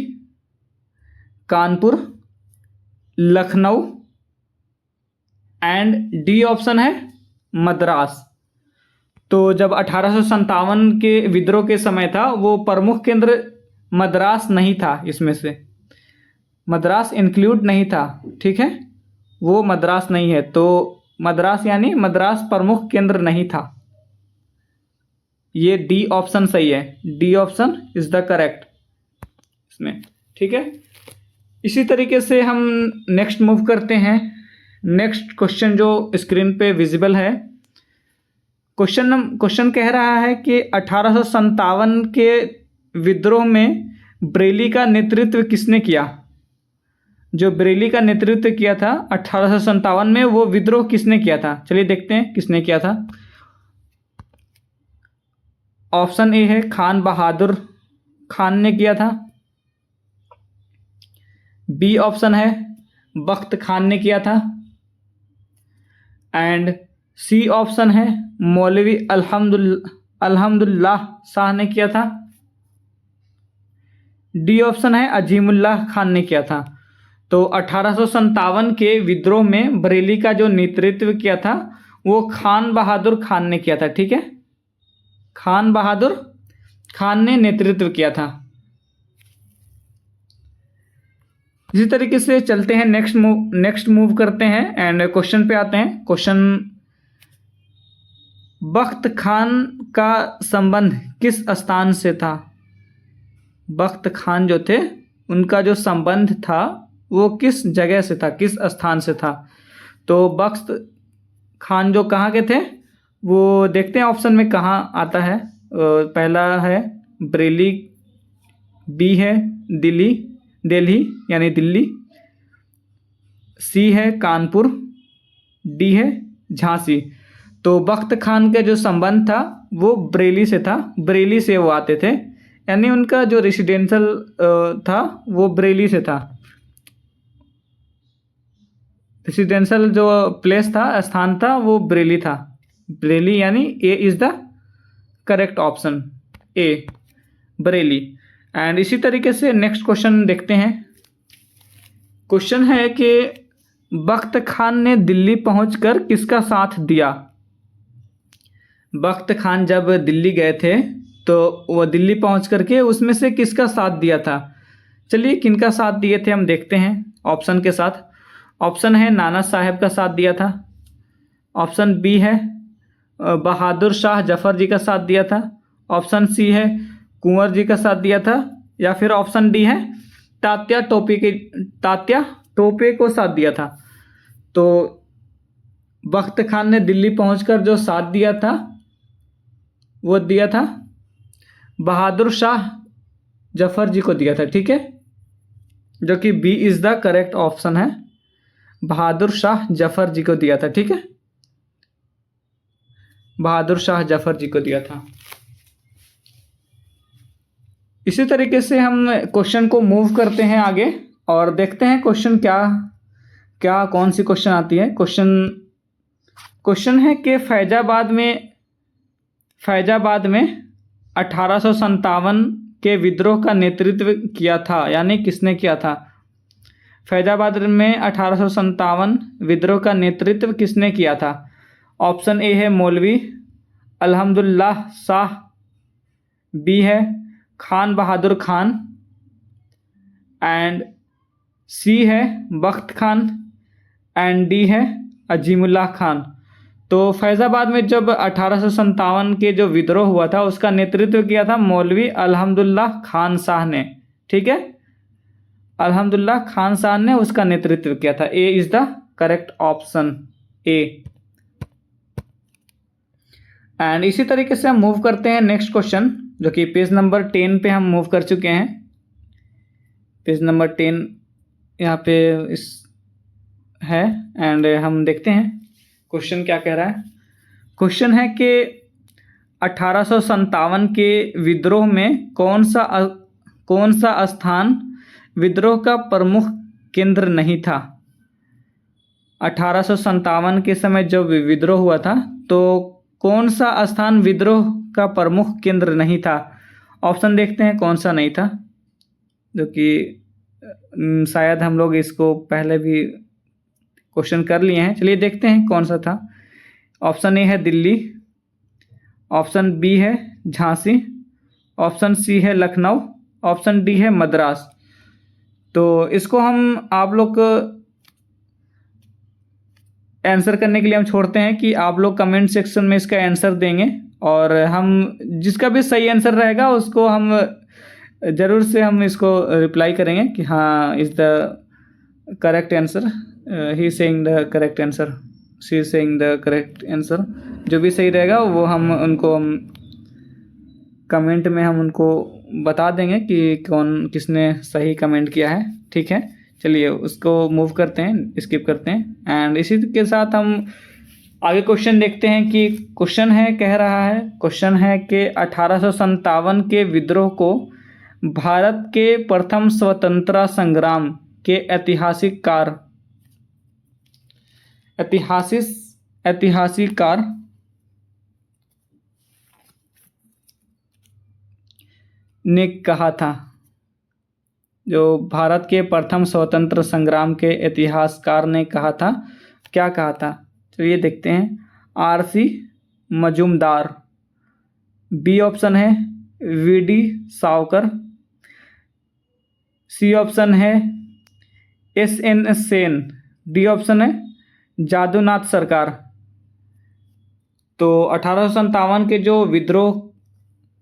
A: Kanpur, Lucknow, and D option है मद्रास। तो जब 1857 के विद्रोह के समय था वो प्रमुख केंद्र मद्रास नहीं था, इसमें से मद्रास इंक्लूड नहीं था। ठीक है, वो मद्रास नहीं है, तो मद्रास यानी मद्रास प्रमुख केंद्र नहीं था। ये डी ऑप्शन सही है, D option is the correct इसमें। ठीक है, इसी तरीके से हम नेक्स्ट मूव करते हैं। नेक्स्ट क्वेश्चन जो स्क्रीन पे विजिबल है, क्वेश्चन कह रहा है कि 1857 के विद्रोह में बरेली का नेतृत्व किसने किया? जो बरेली का नेतृत्व किया था 1857 में, वो विद्रोह किसने किया था? चलिए देखते हैं किसने किया था। ऑप्शन ए है खान बहादुर खान ने किया था, बी ऑप्शन है बख्त खान ने किया था, एंड सी ऑप्शन है मौलवी अल्हम्दुलिल्लाह शाह ने किया था, डी ऑप्शन है अजीमुल्लाह खान ने किया था। तो 1857 के विद्रोह में बरेली का जो नेतृत्व किया था वो खान बहादुर खान ने किया था। ठीक है, खान बहादुर खान ने नेतृत्व किया था। इसी तरीके से चलते हैं, नेक्स्ट मूव करते हैं एंड क्वेश्चन पे आते हैं। क्वेश्चन, बख्त खान का संबंध किस स्थान से था? बख्त खान जो थे उनका जो संबंध था वो किस जगह से था, किस स्थान से था? तो बख्त खान जो कहाँ के थे वो देखते हैं ऑप्शन में कहाँ आता है। पहला है बरेली, बी है दिल्ली यानी दिल्ली, सी है कानपुर, डी है झांसी। तो बख्त खान का जो संबंध था वो बरेली से था, बरेली से वो आते थे, यानी उनका जो रेसिडेंशियल था वो बरेली से था। रेसिडेंशियल जो प्लेस था, स्थान था, वो बरेली था। बरेली यानी ए is the correct option, A Bareilly. And इसी तरीके से नेक्स्ट क्वेश्चन देखते हैं। क्वेश्चन है कि बख्त खान ने दिल्ली पहुंचकर किसका साथ दिया? बख्त खान जब दिल्ली गए थे तो वो दिल्ली पहुंच करके उसमें से किसका साथ दिया था? चलिए किनका साथ दिए थे हम देखते हैं ऑप्शन के साथ। ऑप्शन है नाना साहेब का साथ दिया था, ऑप्शन बी है बहादुर शाह जफर जी का साथ दिया था, ऑप्शन सी है कुंवर जी का साथ दिया था, या फिर ऑप्शन डी है तात्या टोपे को साथ दिया था। तो बख्त खान ने दिल्ली पहुंचकर जो साथ दिया था वो दिया था बहादुर शाह जफर जी को दिया था। ठीक है, जो कि B is the correct option है, बहादुर शाह जफर जी को दिया था। ठीक है, बहादुर शाह जफर जी को दिया था। इसी तरीके से हम क्वेश्चन को मूव करते हैं आगे और देखते हैं क्वेश्चन क्या कौन सी क्वेश्चन आती है। क्वेश्चन है कि फैजाबाद में 1857 के विद्रोह का नेतृत्व किया था, यानी किसने किया था? फैजाबाद में 1857 विद्रोह का नेतृत्व किसने किया था? ऑप्शन ए है मौलवी अल्हम्दुलिल्लाह शाह, बी है खान बहादुर खान, एंड सी है बख्त खान, एंड डी है अजीमुल्लाह खान। तो फैज़ाबाद में जब 1857 के जो विद्रोह हुआ था उसका नेतृत्व किया था मौलवी अल्हम्दुलिल्लाह खान शाह ने। ठीक है, अल्हम्दुलिल्लाह खान शाह ने उसका नेतृत्व किया था। ए is the correct option, A. And इसी तरीके से हम मूव करते हैं नेक्स्ट क्वेश्चन, जो कि पेज नंबर 10 पे हम मूव कर चुके हैं। पेज नंबर 10 यहाँ पे इस है एंड हम देखते हैं क्वेश्चन क्या कह रहा है। क्वेश्चन है कि 1857 के विद्रोह में कौन सा स्थान विद्रोह का प्रमुख केंद्र नहीं था? 1857 के समय जब विद्रोह हुआ था तो कौन सा स्थान विद्रोह का प्रमुख केंद्र नहीं था? ऑप्शन देखते हैं कौन सा नहीं था, जो कि शायद हम लोग इसको पहले भी क्वेश्चन कर लिए हैं। चलिए देखते हैं कौन सा था। ऑप्शन ए है दिल्ली, ऑप्शन बी है झांसी, ऑप्शन सी है लखनऊ, ऑप्शन डी है मद्रास। तो इसको हम आप लोग आंसर करने के लिए हम छोड़ते हैं कि आप लोग कमेंट सेक्शन में इसका आंसर देंगे, और हम जिसका भी सही आंसर रहेगा उसको हम ज़रूर से हम इसको रिप्लाई करेंगे कि हाँ is the correct answer, he saying the correct answer, she is saying the correct answer. जो भी सही रहेगा वो हम उनको कमेंट में हम उनको बता देंगे कि किसने सही कमेंट किया है। ठीक है, चलिए उसको मूव करते हैं, स्किप करते हैं। एंड इसी के साथ हम आगे क्वेश्चन देखते हैं कि क्वेश्चन है कि 1857 के विद्रोह को भारत के प्रथम स्वतंत्रता संग्राम के ऐतिहासिककार ने कहा था। जो भारत के प्रथम स्वतंत्र संग्राम के इतिहासकार ने कहा था, क्या कहा था? चलिए देखते हैं। आर.सी. मजूमदार, बी ऑप्शन है वी.डी. सावरकर, सी ऑप्शन है एस.एन. सेन, डी ऑप्शन है जादूनाथ सरकार। तो 1857 के जो विद्रोह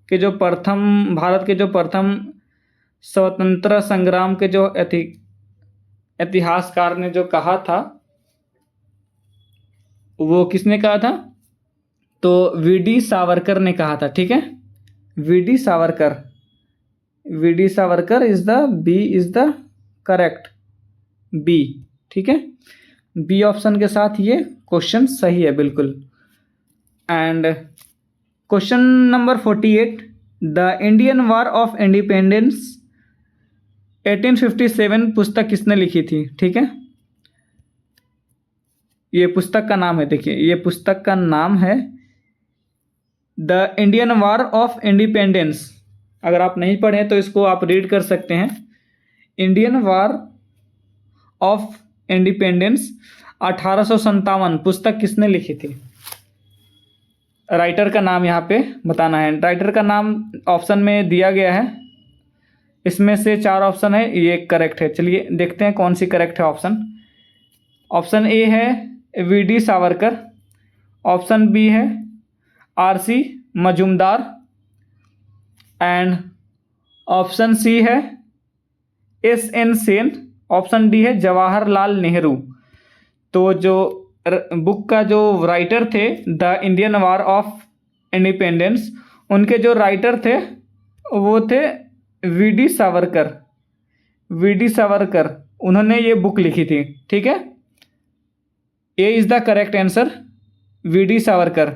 A: के जो प्रथम भारत के जो प्रथम स्वतंत्रता संग्राम के जो इतिहासकार ने जो कहा था, वो किसने कहा था? तो वी.डी. सावरकर ने कहा था। ठीक है, VD. Savarkar, VD. Savarkar is the correct, B. ठीक है, बी ऑप्शन के साथ ये क्वेश्चन सही है बिल्कुल। And question number 48, the Indian war of independence 1857 पुस्तक किसने लिखी थी? ठीक है, ये पुस्तक का नाम है, देखिए ये पुस्तक का नाम है the Indian war of independence. अगर आप नहीं पढ़े तो इसको आप रीड कर सकते हैं। इंडियन वॉर ऑफ इंडिपेंडेंस 1857 पुस्तक किसने लिखी थी? राइटर का नाम यहाँ पे बताना है। राइटर का नाम ऑप्शन में दिया गया है, इसमें से 4 ऑप्शन है, ये करेक्ट है। चलिए देखते हैं कौन सी करेक्ट है ऑप्शन। ऑप्शन ए है वी.डी. सावरकर, ऑप्शन बी है RC. Majumdar, and option C है एस.एन. सेन, ऑप्शन डी है जवाहरलाल नेहरू। तो जो बुक का जो राइटर थे the Indian war of independence, उनके जो राइटर थे वो थे वी.डी. सावरकर। वी.डी. सावरकर उन्होंने ये बुक लिखी थी। ठीक है, A is the correct answer, V D. Savarkar.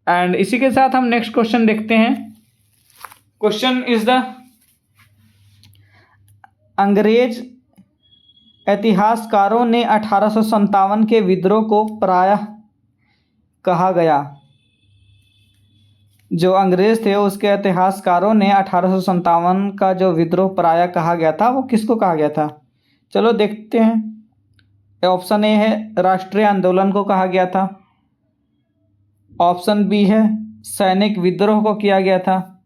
A: And इसी के साथ हम नेक्स्ट क्वेश्चन देखते हैं। क्वेश्चन इज द अंग्रेज इतिहासकारों ने 1857 के विद्रोह को प्रायः कहा गया। जो अंग्रेज थे उसके इतिहासकारों ने 1857 का जो विद्रोह प्रायः कहा गया था, वो किसको कहा गया था? चलो देखते हैं। ऑप्शन ए है राष्ट्रीय आंदोलन को कहा गया था, ऑप्शन बी है सैनिक विद्रोह को किया गया था,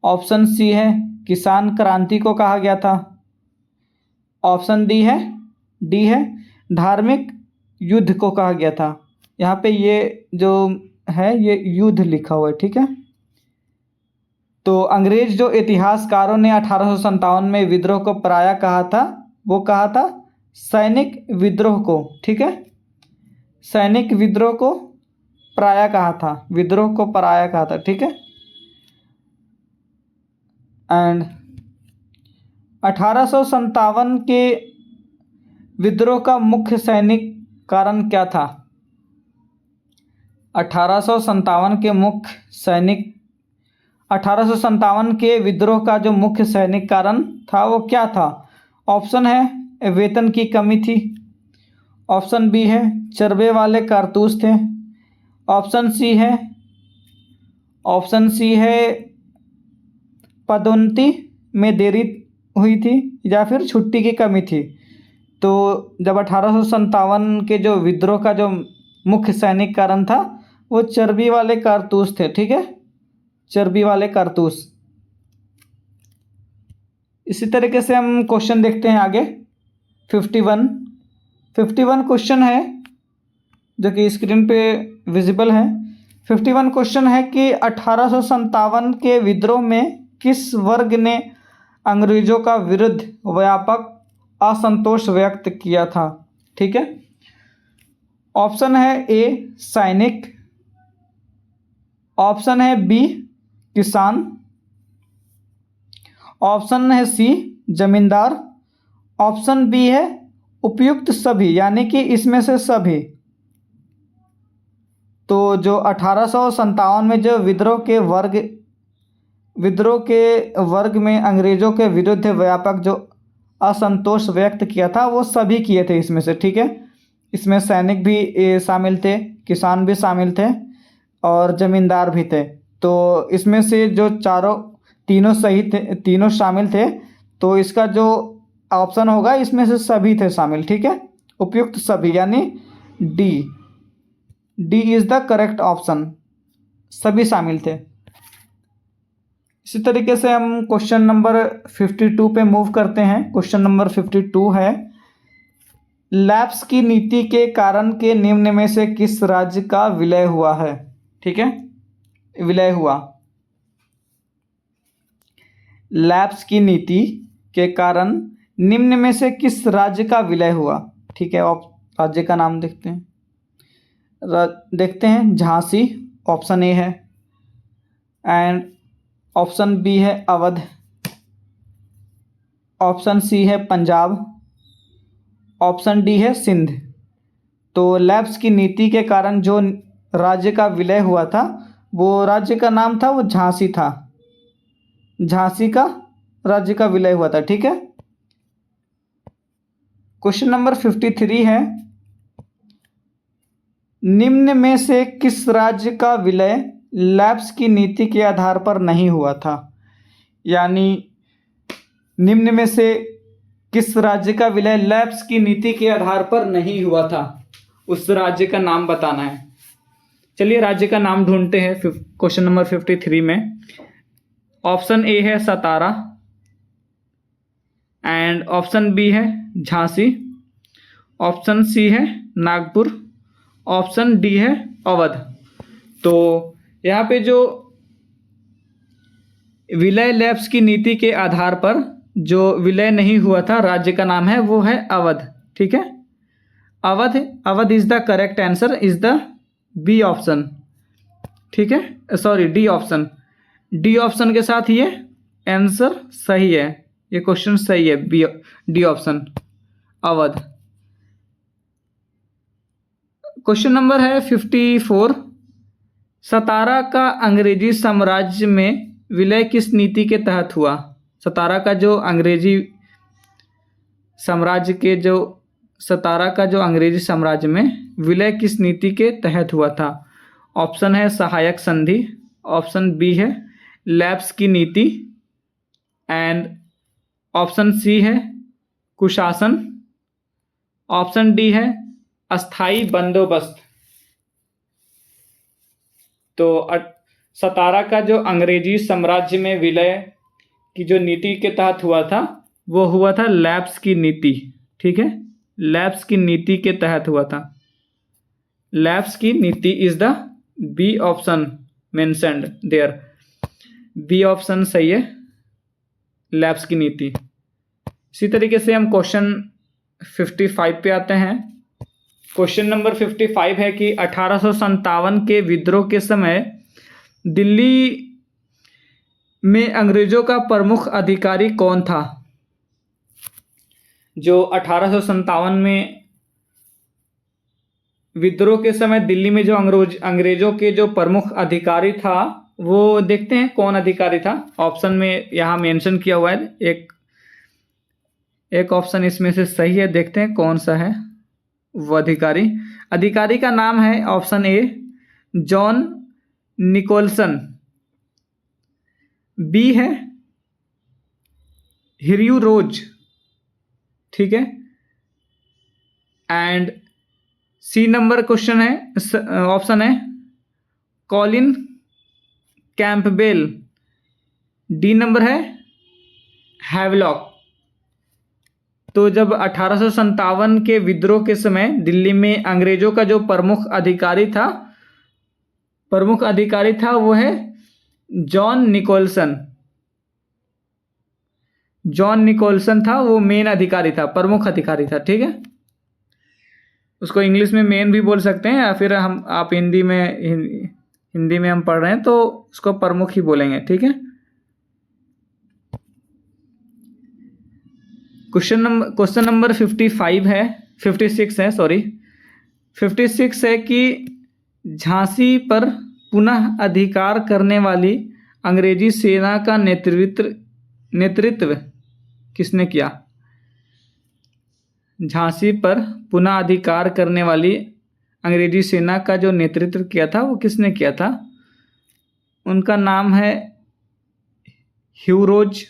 A: ऑप्शन सी है किसान क्रांति को कहा गया था, ऑप्शन डी है धार्मिक युद्ध को कहा गया था। यहाँ पे ये जो है ये युद्ध लिखा हुआ है। ठीक है, तो अंग्रेज जो इतिहासकारों ने 1857 में विद्रोह को प्रायः कहा था, वो कहा था सैनिक विद्रोह को। ठीक है, सैनिक विद्रोह को प्रायः कहा था, विद्रोह को प्रायः कहा था। ठीक है, एंड 1857 के विद्रोह का मुख्य सैनिक कारण क्या था? 1857 के विद्रोह का जो मुख्य सैनिक कारण था वो क्या था? ऑप्शन है वेतन की कमी थी, ऑप्शन बी है चरबे वाले कारतूस थे, ऑप्शन सी है पदोन्नति में देरी हुई थी, या फिर छुट्टी की कमी थी। तो जब 1857 के जो विद्रोह का जो मुख्य सैनिक कारण था वो चर्बी वाले कारतूस थे। ठीक है, चर्बी वाले कारतूस। इसी तरीके से हम क्वेश्चन देखते हैं आगे। 51 क्वेश्चन है जो कि स्क्रीन पे विजिबल है। 51 क्वेश्चन है कि 1857 के विद्रोह में किस वर्ग ने अंग्रेजों का विरुद्ध व्यापक असंतोष व्यक्त किया था? ठीक है, ऑप्शन है ए सैनिक, ऑप्शन है बी किसान, ऑप्शन है सी जमींदार, ऑप्शन बी है उपयुक्त सभी, यानी कि इसमें से सभी। तो जो 1857 में जो विद्रोह के वर्ग में अंग्रेजों के विरुद्ध व्यापक जो असंतोष व्यक्त किया था वो सभी किए थे इसमें से। ठीक है, इसमें सैनिक भी शामिल थे, किसान भी शामिल थे और ज़मींदार भी थे। तो इसमें से जो तीनों सही थे, तीनों शामिल थे, तो इसका जो ऑप्शन होगा इसमें से सभी थे शामिल। ठीक है, उपयुक्त सभी यानी D, D is the correct option, सभी शामिल थे। इसी तरीके से हम क्वेश्चन नंबर 52 पे मूव करते हैं। क्वेश्चन नंबर 52 है, लैप्स की नीति के कारण के निम्न में से किस राज्य का विलय हुआ है। ठीक है, विलय हुआ, लैप्स की नीति के कारण निम्न में से किस राज्य का विलय हुआ। ठीक है, राज्य का नाम देखते हैं, झांसी, ऑप्शन ए है, एंड ऑप्शन बी है अवध, ऑप्शन सी है पंजाब, ऑप्शन डी है सिंध। तो लैप्स की नीति के कारण जो राज्य का विलय हुआ था, वो राज्य का नाम था, वो झांसी था, झांसी का राज्य का विलय हुआ था। ठीक है, क्वेश्चन नंबर 53 है, निम्न में से किस राज्य का विलय लैप्स की नीति के आधार पर नहीं हुआ था। यानी निम्न में से किस राज्य का विलय लैप्स की नीति के आधार पर नहीं हुआ था, उस राज्य का नाम बताना है। चलिए राज्य का नाम ढूंढते हैं क्वेश्चन नंबर 53 में। ऑप्शन ए है सतारा, एंड ऑप्शन बी है झांसी, ऑप्शन सी है नागपुर, ऑप्शन डी है अवध। तो यहाँ पे जो विलय लैप्स की नीति के आधार पर जो विलय नहीं हुआ था राज्य का नाम है वो है अवध। ठीक है, Awadh, Awadh is the correct answer, is the B option. ठीक है, sorry D option, D option के साथ ये आंसर सही है, ये क्वेश्चन सही है, B D option Awadh. Question number है 54, सतारा का अंग्रेजी साम्राज्य में विलय किस नीति के तहत हुआ। सतारा का जो अंग्रेजी साम्राज्य के जो सतारा का जो अंग्रेजी साम्राज्य में विलय किस नीति के तहत हुआ था। ऑप्शन है सहायक संधि, ऑप्शन बी है लैप्स की नीति, एंड ऑप्शन सी है कुशासन, ऑप्शन डी है अस्थाई बंदोबस्त। तो सतारा का जो अंग्रेजी साम्राज्य में विलय की जो नीति के तहत हुआ था वो हुआ था लैप्स की नीति। ठीक है, लैप्स की नीति के तहत हुआ था, लैप्स की नीति is the B option mentioned there, B option सही है, लैप्स की नीति। इसी तरीके से हम क्वेश्चन 55 पे आते हैं। क्वेश्चन नंबर 55 है कि 1857 के विद्रोह के समय दिल्ली में अंग्रेजों का प्रमुख अधिकारी कौन था। जो 1857 में विद्रोह के समय दिल्ली में जो अंग्रेजों के जो प्रमुख अधिकारी था वो देखते हैं कौन अधिकारी था। ऑप्शन में यहाँ मेंशन किया हुआ है, एक ऑप्शन इसमें से सही है, देखते हैं कौन सा है वो अधिकारी। अधिकारी का नाम है option A John Nicholson, B है हिरयू रोज, ठीक है, एंड सी नंबर क्वेश्चन है ऑप्शन है कॉलिन कैंपबेल, डी नंबर है हैवलॉक। तो जब 1857 के विद्रोह के समय दिल्ली में अंग्रेजों का जो प्रमुख अधिकारी था वो है जॉन निकोलसन। जॉन निकोलसन था, वो मेन अधिकारी था, प्रमुख अधिकारी था। ठीक है, उसको इंग्लिश में मेन भी बोल सकते हैं या फिर आप हिंदी में हम पढ़ रहे हैं तो उसको प्रमुख ही बोलेंगे। ठीक है, क्वेश्चन नंबर 56 है कि झांसी पर पुनः अधिकार करने वाली अंग्रेजी सेना का नेतृत्व किसने किया। झांसी पर पुनः अधिकार करने वाली अंग्रेजी सेना का जो नेतृत्व किया था वो किसने किया था। उनका नाम है ह्यूरोज,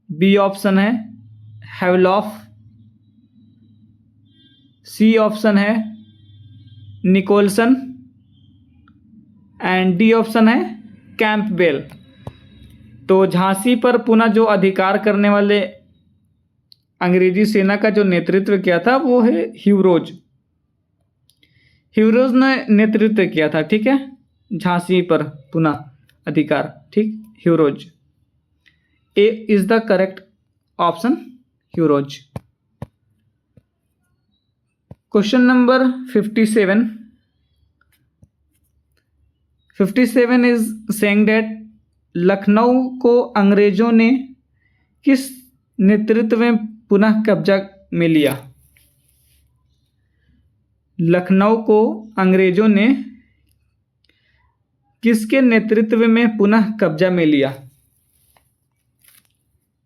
A: बी ऑप्शन है हैवलॉक, सी ऑप्शन है निकोलसन एंड डी ऑप्शन है कैंपबेल। तो झांसी पर पुनः जो अधिकार करने वाले अंग्रेजी सेना का जो नेतृत्व किया था वो है ह्यूरोज। ह्यूरोज ने नेतृत्व किया था, ठीक है, झांसी पर पुनः अधिकार, ठीक, Hugh Rose. A is the correct option, Hugh Rose. Question number 57 is saying that Lucknow को अंग्रेजों ने किस नेतृत्व में पुनः कब्जा में लिया? लखनऊ को अंग्रेजों ने किसके नेतृत्व में पुनः कब्जा में लिया?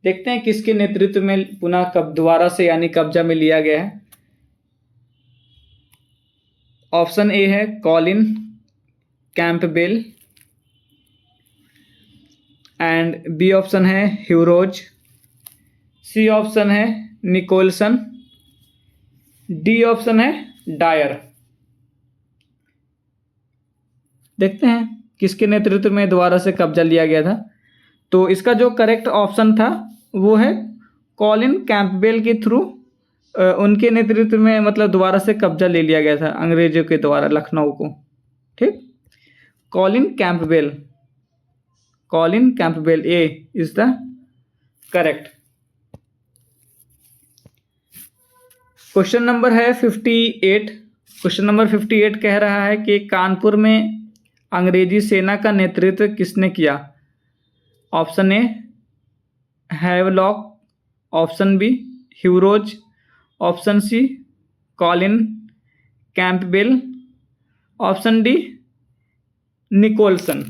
A: देखते हैं किसके नेतृत्व में पुनः दोबारा से यानी कब्जा में लिया गया है। ऑप्शन ए है Colin Campbell and B option है ह्यूरोज, सी ऑप्शन है निकोलसन, डी ऑप्शन है डायर। देखते हैं किसके नेतृत्व में दोबारा से कब्जा लिया गया था। तो इसका जो करेक्ट ऑप्शन था वो है कॉलिन कैंपबेल के थ्रू उनके नेतृत्व में मतलब दोबारा से कब्जा ले लिया गया था अंग्रेजों के द्वारा लखनऊ को, ठीक। Colin Campbell A is the correct. Question number है 58। क्वेश्चन नंबर 58 कह रहा है कि कानपुर में अंग्रेजी सेना का नेतृत्व किसने किया? Option A Havelock, option B Hugh Rose, option C Colin Campbell, option D Nicholson.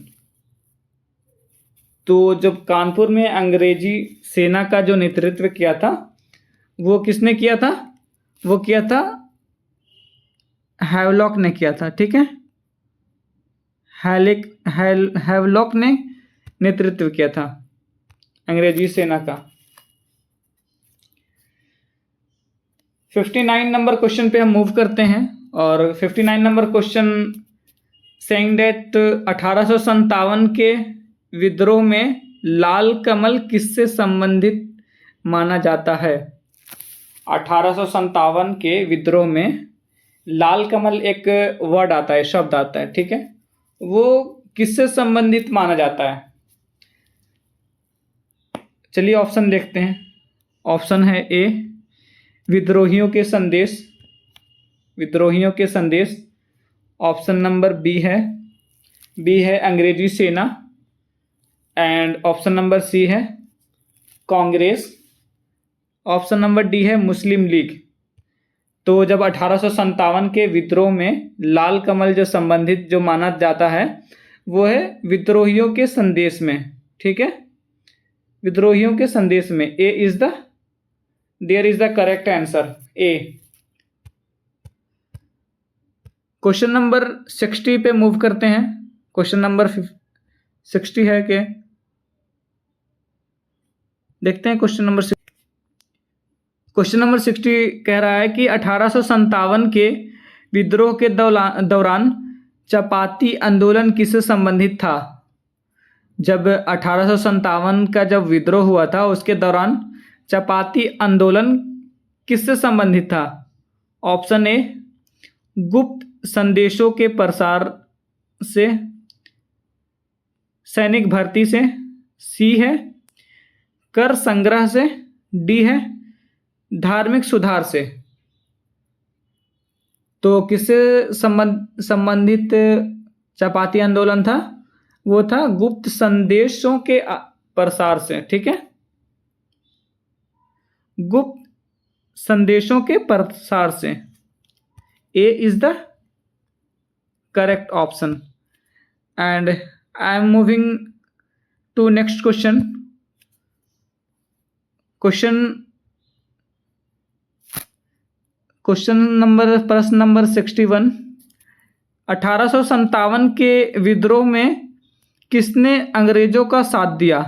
A: तो जब कानपुर में अंग्रेजी सेना का जो नेतृत्व किया था वो किसने किया था? वो किया था हैवलॉक ने किया था, ठीक है। हैवलॉक ने नेतृत्व किया था अंग्रेजी सेना का। 59 नंबर क्वेश्चन पे हम मूव करते हैं और 59 नंबर क्वेश्चन सेइंग दैट 1857 के विद्रोह में लाल कमल किससे संबंधित माना जाता है? 1857 के विद्रोह में लाल कमल एक वर्ड आता है, शब्द आता है, ठीक है, वो किससे संबंधित माना जाता है? चलिए ऑप्शन देखते हैं। ऑप्शन है ए विद्रोहियों के संदेश, ऑप्शन नंबर बी है अंग्रेजी सेना एंड ऑप्शन नंबर सी है कांग्रेस, ऑप्शन नंबर डी है मुस्लिम लीग। तो जब 1857 के विद्रोह में लाल कमल जो संबंधित जो माना जाता है वो है विद्रोहियों के संदेश में, ठीक है, विद्रोहियों के संदेश में। There is the correct answer A. Question number 60 पे मूव करते हैं। क्वेश्चन नंबर 60 है कि देखते हैं क्वेश्चन नंबर 60 कह रहा है कि 1857 के विद्रोह के दौरान चपाती आंदोलन किससे संबंधित था? जब 1857 का जब विद्रोह हुआ था उसके दौरान चपाती आंदोलन किससे संबंधित था? ऑप्शन ए गुप्त संदेशों के प्रसार से, सैनिक भर्ती से, सी है कर संग्रह से, डी है धार्मिक सुधार से। तो किससे संबंधित चपाती आंदोलन था? वो था गुप्त संदेशों के प्रसार से, ठीक है, गुप्त संदेशों के प्रसार से। A is the correct option and I am moving to next question. प्रश्न नंबर 61। 1857 के विद्रोह में किसने अंग्रेजों का साथ दिया?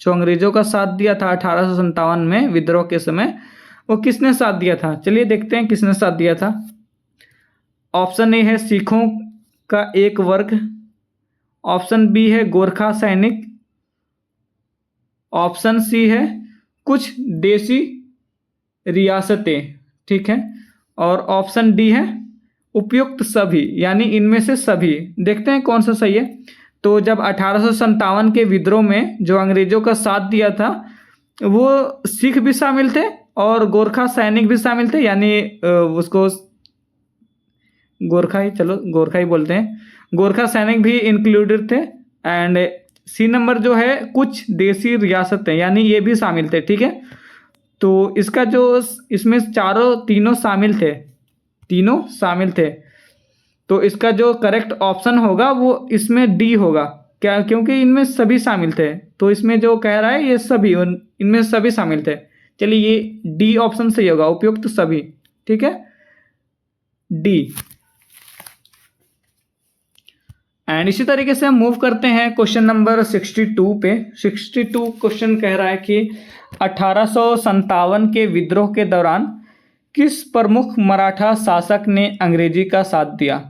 A: जो अंग्रेजों का साथ दिया था 1857 में विद्रोह के समय, वो किसने साथ दिया था? चलिए देखते हैं किसने साथ दिया था। ऑप्शन ए है सिखों का एक वर्ग, ऑप्शन बी है गोरखा सैनिक, ऑप्शन सी है कुछ देसी रियासतें, ठीक है, और ऑप्शन डी है उपयुक्त सभी, यानी इनमें से सभी। देखते हैं कौन सा सही है। तो जब 1857 के विद्रोह में जो अंग्रेजों का साथ दिया था, वो सिख भी शामिल थे और गोरखा सैनिक भी शामिल थे, यानी उसको गोरखा ही, चलो गोरखा ही बोलते हैं, गोरखा सैनिक भी इंक्लूडेड थे। एंड सी नंबर जो है कुछ देसी रियासतें, यानी ये भी शामिल थे, ठीक है। तो इसका जो इसमें तीनों शामिल थे, तीनों शामिल थे, तो इसका जो करेक्ट ऑप्शन होगा वो इसमें डी होगा। क्या? क्योंकि इनमें सभी शामिल थे, तो इसमें जो कह रहा है ये सभी, इनमें सभी शामिल थे। चलिए ये डी ऑप्शन सही होगा, उपयुक्त सभी, ठीक है, डी। एंड इसी तरीके से हम मूव करते हैं क्वेश्चन नंबर 62 पे। 62 क्वेश्चन कह रहा है कि 1857 के विद्रोह के दौरान किस प्रमुख मराठा शासक ने अंग्रेजी का साथ दिया?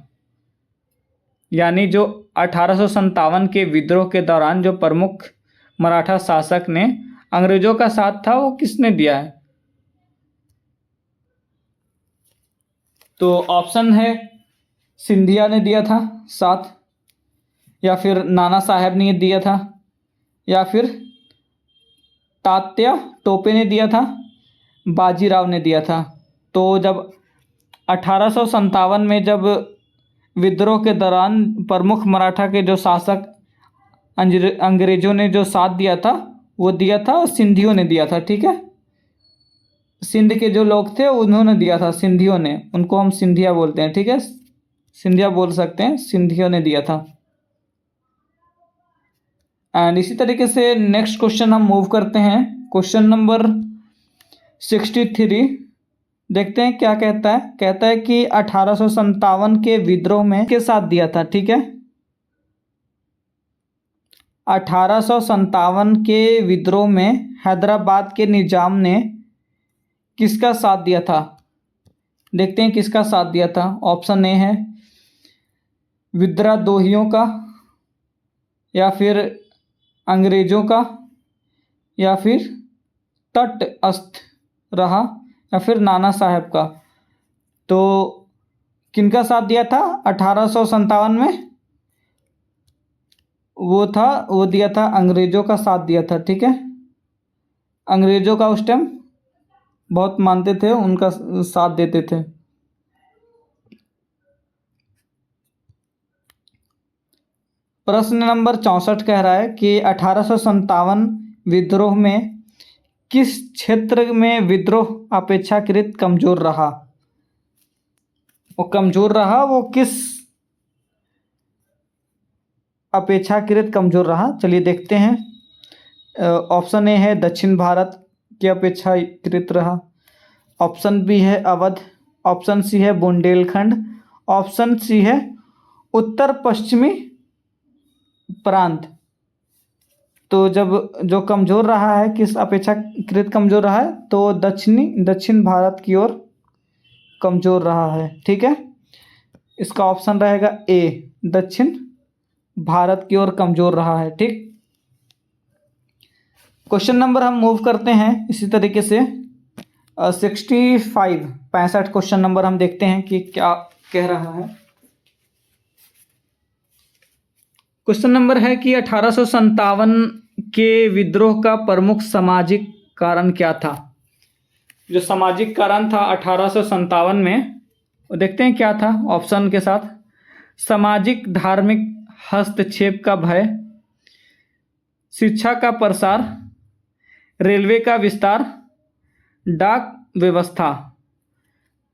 A: यानी जो 1857 के विद्रोह के दौरान जो प्रमुख मराठा शासक ने अंग्रेजों का साथ था, वो किसने दिया है? तो ऑप्शन है सिंधिया ने दिया था साथ, या फिर नाना साहब ने दिया था, या फिर तात्या टोपे ने दिया था, बाजीराव ने दिया था। तो जब 1857 में जब विद्रोह के दौरान प्रमुख मराठा के जो शासक अंग्रेजों ने जो साथ दिया था, वो दिया था सिंधियों ने दिया था, ठीक है। सिंध के जो लोग थे उन्होंने दिया था, सिंधियों ने, उनको हम सिंधिया बोलते हैं, ठीक है, सिंधिया बोल सकते हैं, सिंधियों ने दिया था। एंड इसी तरीके से नेक्स्ट क्वेश्चन हम मूव करते हैं, क्वेश्चन नंबर 63। देखते हैं क्या कहता है। कहता है कि 1857 के विद्रोह में के साथ दिया था, ठीक है। 1857 के विद्रोह में हैदराबाद के निजाम ने किसका साथ दिया था? देखते हैं किसका साथ दिया था। ऑप्शन ए है विद्रोहियों का, या फिर अंग्रेजों का, या फिर तटस्थ रहा, या फिर नाना साहब का। तो किनका साथ दिया था 1857 में? वो दिया था अंग्रेजों का साथ दिया था, ठीक है। अंग्रेजों का उस टाइम बहुत मानते थे, उनका साथ देते थे। प्रश्न नंबर 64 कह रहा है कि 1857 विद्रोह में किस क्षेत्र में विद्रोह अपेक्षाकृत कमजोर रहा? वो कमजोर रहा, वो किस अपेक्षाकृत कमजोर रहा? चलिए देखते हैं। ऑप्शन ए है दक्षिण भारत की अपेक्षाकृत रहा, ऑप्शन बी है अवध, ऑप्शन सी है बुंदेलखंड, ऑप्शन सी है उत्तर पश्चिमी प्रांत। तो जब जो कमज़ोर रहा है, किस अपेक्षाकृत कमज़ोर रहा है, तो दक्षिण भारत की ओर कमज़ोर रहा है, ठीक है। इसका ऑप्शन रहेगा ए, दक्षिण भारत की ओर कमज़ोर रहा है, ठीक। क्वेश्चन नंबर हम मूव करते हैं इसी तरीके से 65 क्वेश्चन नंबर हम देखते हैं कि क्या कह रहा है। क्वेश्चन नंबर है कि 1857 के विद्रोह का प्रमुख सामाजिक कारण क्या था? जो सामाजिक कारण था 1857 में, वो देखते हैं क्या था ऑप्शन के साथ। सामाजिक धार्मिक हस्तक्षेप का भय, शिक्षा का प्रसार, रेलवे का विस्तार, डाक व्यवस्था।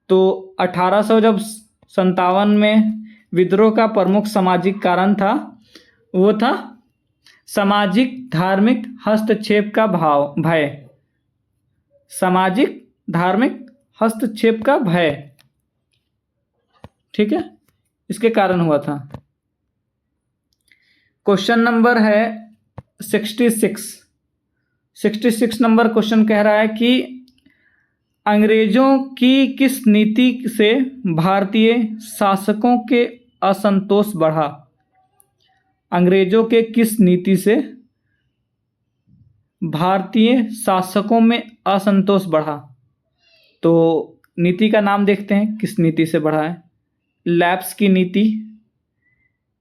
A: तो 1857 में विद्रोह का प्रमुख सामाजिक कारण था, वो था सामाजिक धार्मिक हस्तक्षेप का भय, सामाजिक धार्मिक हस्तक्षेप का भय, ठीक है, इसके कारण हुआ था। क्वेश्चन नंबर है 66। 66 नंबर क्वेश्चन कह रहा है कि अंग्रेजों की किस नीति से भारतीय शासकों के असंतोष बढ़ा। अंग्रेजों के किस नीति से भारतीय शासकों में असंतोष बढ़ा। तो नीति का नाम देखते हैं किस नीति से बढ़ा है। लैप्स की नीति,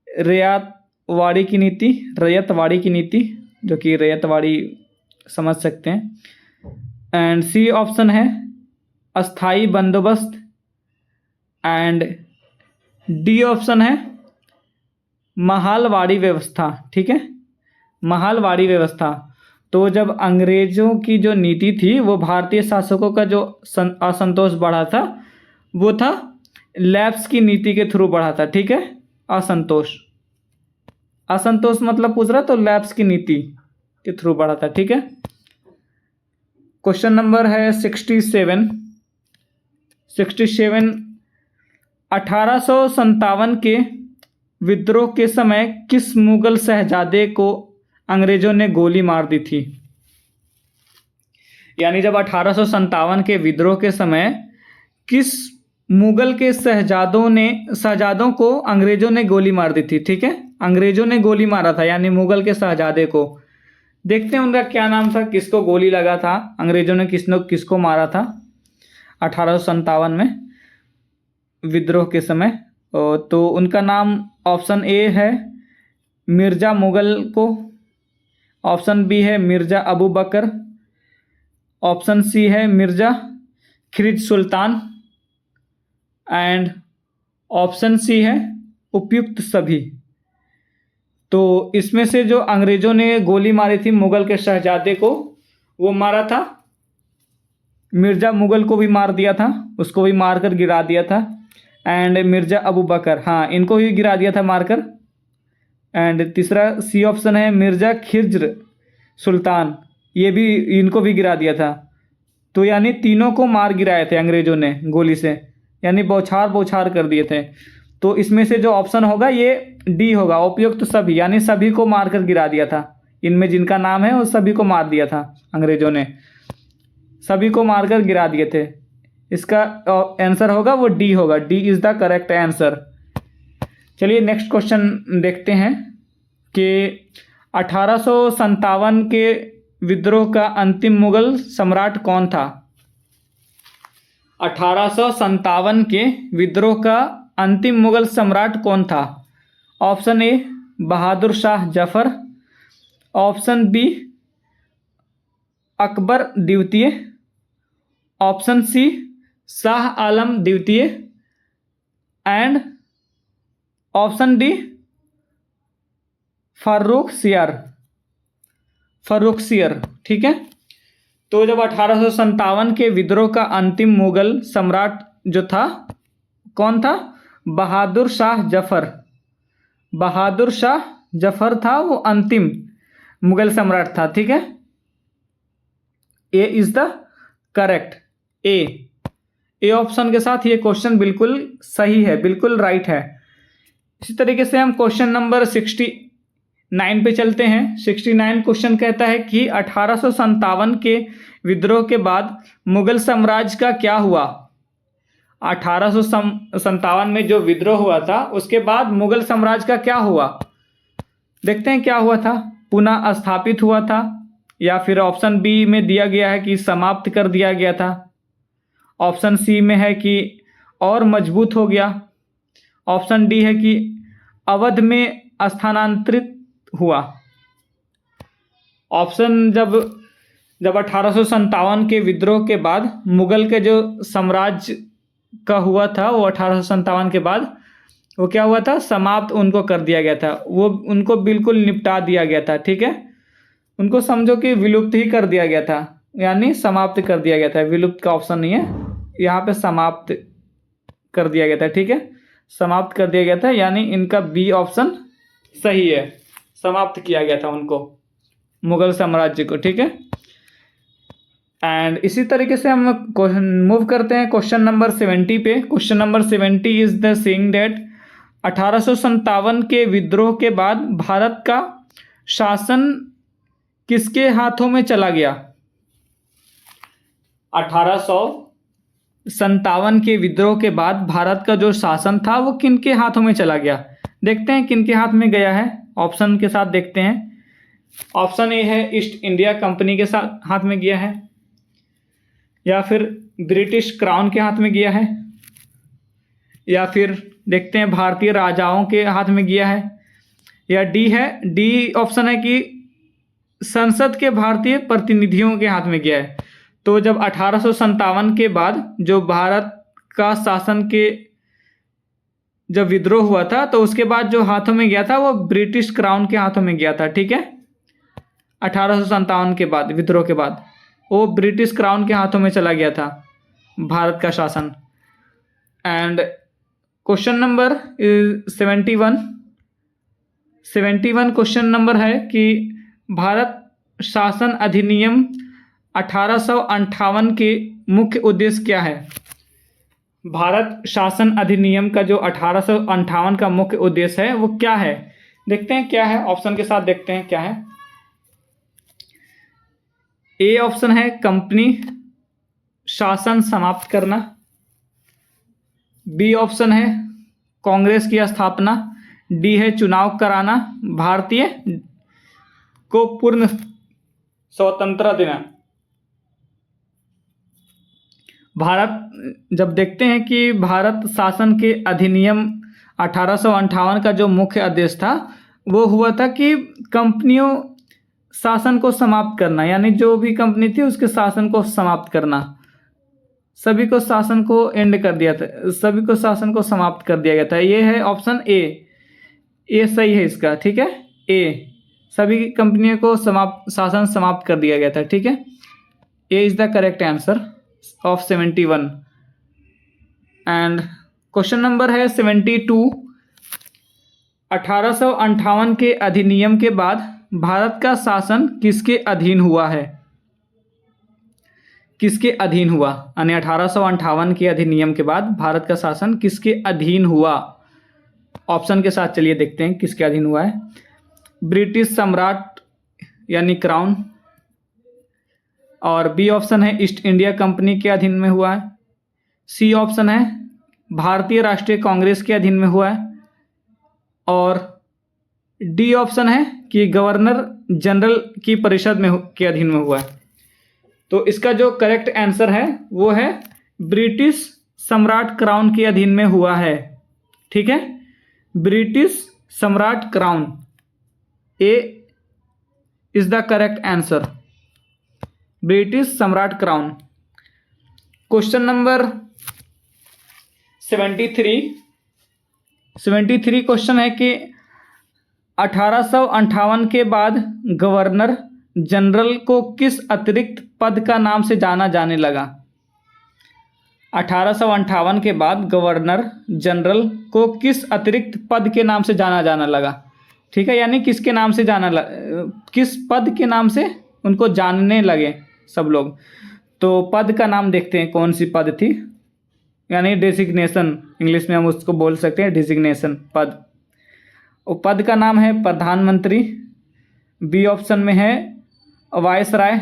A: रैयतवाड़ी की नीति, रैयतवाड़ी की नीति, जो कि रैयतवाड़ी समझ सकते हैं। एंड सी ऑप्शन है अस्थाई बंदोबस्त। एंड डी ऑप्शन है महालवाड़ी व्यवस्था। ठीक है, महालवाड़ी व्यवस्था। तो जब अंग्रेजों की जो नीति थी वो भारतीय शासकों का जो असंतोष बढ़ा था वो था लैप्स की नीति के थ्रू बढ़ा था। ठीक है, असंतोष मतलब पूछ रहा तो लैप्स की नीति के थ्रू बढ़ा था। ठीक है। क्वेश्चन नंबर है 67। 1857 के विद्रोह के समय किस मुगल शहजादे को अंग्रेजों ने गोली मार दी थी। यानी जब 1857 के विद्रोह के समय किस मुगल के शहजादों को अंग्रेजों ने गोली मार दी थी। ठीक है, अंग्रेजों ने गोली मारा था यानी मुगल के शहजादे को। देखते हैं उनका क्या नाम था, किसको गोली लगा था, अंग्रेजों ने किसको मारा था 1857 में विद्रोह के समय। तो उनका नाम ऑप्शन ए है मिर्ज़ा मुगल को, ऑप्शन बी है मिर्ज़ा अबू बकर, ऑप्शन सी है Mirza खिरिज sultan and option C है उपयुक्त सभी। तो इसमें से जो अंग्रेजों ने गोली मारी थी मुगल के शहजादे को वो मारा था मिर्ज़ा मुगल को भी मार दिया था, उसको भी मारकर गिरा दिया था। एंड मिर्ज़ा अबू बकर, हाँ इनको भी गिरा दिया था मारकर। एंड तीसरा सी ऑप्शन है मिर्ज़ा खिज्र सुल्तान, ये भी इनको भी गिरा दिया था। तो यानी तीनों को मार गिराए थे अंग्रेजों ने गोली से, यानी बौछार कर दिए थे। तो इसमें से जो ऑप्शन होगा ये डी होगा, उपयुक्त सभी, यानी सभी को मारकर गिरा दिया था। इनमें जिनका नाम है वो सभी को मार दिया था अंग्रेजों ने, सभी को मारकर गिरा दिए थे। इसका आंसर होगा वो डी होगा, D is the correct answer. चलिए नेक्स्ट क्वेश्चन देखते हैं कि 1857 के विद्रोह का अंतिम मुगल सम्राट कौन था। 1857 के विद्रोह का अंतिम मुगल सम्राट कौन था। Option A Bahadur Shah Zafar, option B Akbar द्वितीय, ऑप्शन सी शाह आलम द्वितीय and option D Farrukhsiyar. ठीक है, तो जब 1857 के विद्रोह का अंतिम मुगल सम्राट जो था कौन था, बहादुर शाह जफर था, वो अंतिम मुगल सम्राट था। ठीक है, A is the correct, A option के साथ ये क्वेश्चन बिल्कुल सही है, बिल्कुल राइट है। इसी तरीके से हम क्वेश्चन नंबर 69 पे चलते हैं। 69 क्वेश्चन कहता है कि 1857 के विद्रोह के बाद मुगल साम्राज्य का क्या हुआ। 1857 में जो विद्रोह हुआ था उसके बाद मुगल साम्राज्य का क्या हुआ, देखते हैं क्या हुआ था। पुनः स्थापित हुआ था, या फिर ऑप्शन बी में दिया गया है कि समाप्त कर दिया गया था, ऑप्शन सी में है कि और मजबूत हो गया, ऑप्शन डी है कि अवध में स्थानांतरित हुआ। ऑप्शन जब 1857 के विद्रोह के बाद मुगल के जो साम्राज्य का हुआ था वो 1857 के बाद वो क्या हुआ था, समाप्त उनको कर दिया गया था, वो उनको बिल्कुल निपटा दिया गया था। ठीक है, उनको समझो कि विलुप्त ही कर दिया गया था, यानी समाप्त कर दिया गया था। विलुप्त का ऑप्शन नहीं है यहाँ पे, समाप्त कर दिया गया था। ठीक है, समाप्त कर दिया गया था, यानी इनका बी ऑप्शन सही है, समाप्त किया गया था उनको, मुगल साम्राज्य को। ठीक है, एंड इसी तरीके से हम मूव करते हैं क्वेश्चन नंबर 70 पे। Question number 70 is the saying that 1857 के विद्रोह के बाद भारत का शासन किसके हाथों में चला गया? 1857 के विद्रोह के बाद भारत का जो शासन था वो किनके हाथों में चला गया? देखते हैं किनके हाथ में गया है, ऑप्शन के साथ देखते हैं। ऑप्शन ए है ईस्ट इंडिया कंपनी के साथ हाथ में गया है, या फिर ब्रिटिश क्राउन के हाथ में गया है, या फिर देखते हैं भारतीय राजाओं के हाथ में गया है, या डी ऑप्शन है कि संसद के भारतीय प्रतिनिधियों के हाथ में गया है। तो जब 1857 के बाद जो भारत का शासन के जब विद्रोह हुआ था तो उसके बाद जो हाथों में गया था वो ब्रिटिश क्राउन के हाथों में गया था, ठीक है। 1857 के बाद विद्रोह के बाद वो ब्रिटिश क्राउन के हाथों में चला गया था भारत का शासन। And question number 71 question number है कि भारत शासन अधिनियम 1858 के मुख्य उद्देश्य क्या है? भारत शासन अधिनियम का जो 1858 का मुख्य उद्देश्य है वो क्या है? देखते हैं क्या है, ऑप्शन के साथ देखते हैं क्या है। ए ऑप्शन है कंपनी शासन समाप्त करना, बी ऑप्शन है कांग्रेस की स्थापना, डी है चुनाव कराना, भारतीय को पूर्ण स्वतंत्रता देना। भारत जब देखते हैं कि भारत शासन के अधिनियम 1858 का जो मुख्य आदेश था वो हुआ था कि कंपनियों शासन को समाप्त करना, यानी जो भी कंपनी थी उसके शासन को समाप्त करना, सभी को शासन को एंड कर दिया था, सभी को शासन को समाप्त कर दिया गया था। ये है ऑप्शन ए सही है इसका, ठीक है। ए सभी कंपनियों को शासन समाप्त कर दिया गया था, ठीक है। A is the correct answer of 71। And question number है 72। 1858 के अधिनियम के बाद भारत का शासन किसके अधीन हुआ है? किसके अधीन हुआ? यानी 1858 के अधिनियम के बाद भारत का शासन किसके अधीन हुआ? ऑप्शन के साथ चलिए देखते हैं किसके अधीन हुआ है। ब्रिटिश सम्राट यानी क्राउन, और बी ऑप्शन है ईस्ट इंडिया कंपनी के अधीन में हुआ है, सी ऑप्शन है भारतीय राष्ट्रीय कांग्रेस के अधीन में हुआ है, और डी ऑप्शन है कि गवर्नर जनरल की परिषद में के अधीन में हुआ है। तो इसका जो करेक्ट आंसर है वो है ब्रिटिश सम्राट क्राउन के अधीन में हुआ है, ठीक है। ब्रिटिश सम्राट crown, A is the correct answer, British सम्राट क्राउन। क्वेश्चन नंबर 73 क्वेश्चन है कि 1858 के बाद गवर्नर जनरल को किस अतिरिक्त पद का नाम से जाना जाने लगा? 1858 के बाद गवर्नर जनरल को किस अतिरिक्त पद के नाम से जाना लगा, ठीक है। यानी किसके नाम से किस पद के नाम से उनको जानने लगे सब लोग। तो पद का नाम देखते हैं कौन सी पद थी, यानी डेजिग्नेशन, इंग्लिश में हम उसको बोल सकते हैं डेजिग्नेशन, पद। और पद का नाम है प्रधानमंत्री, बी ऑप्शन में है वायसराय,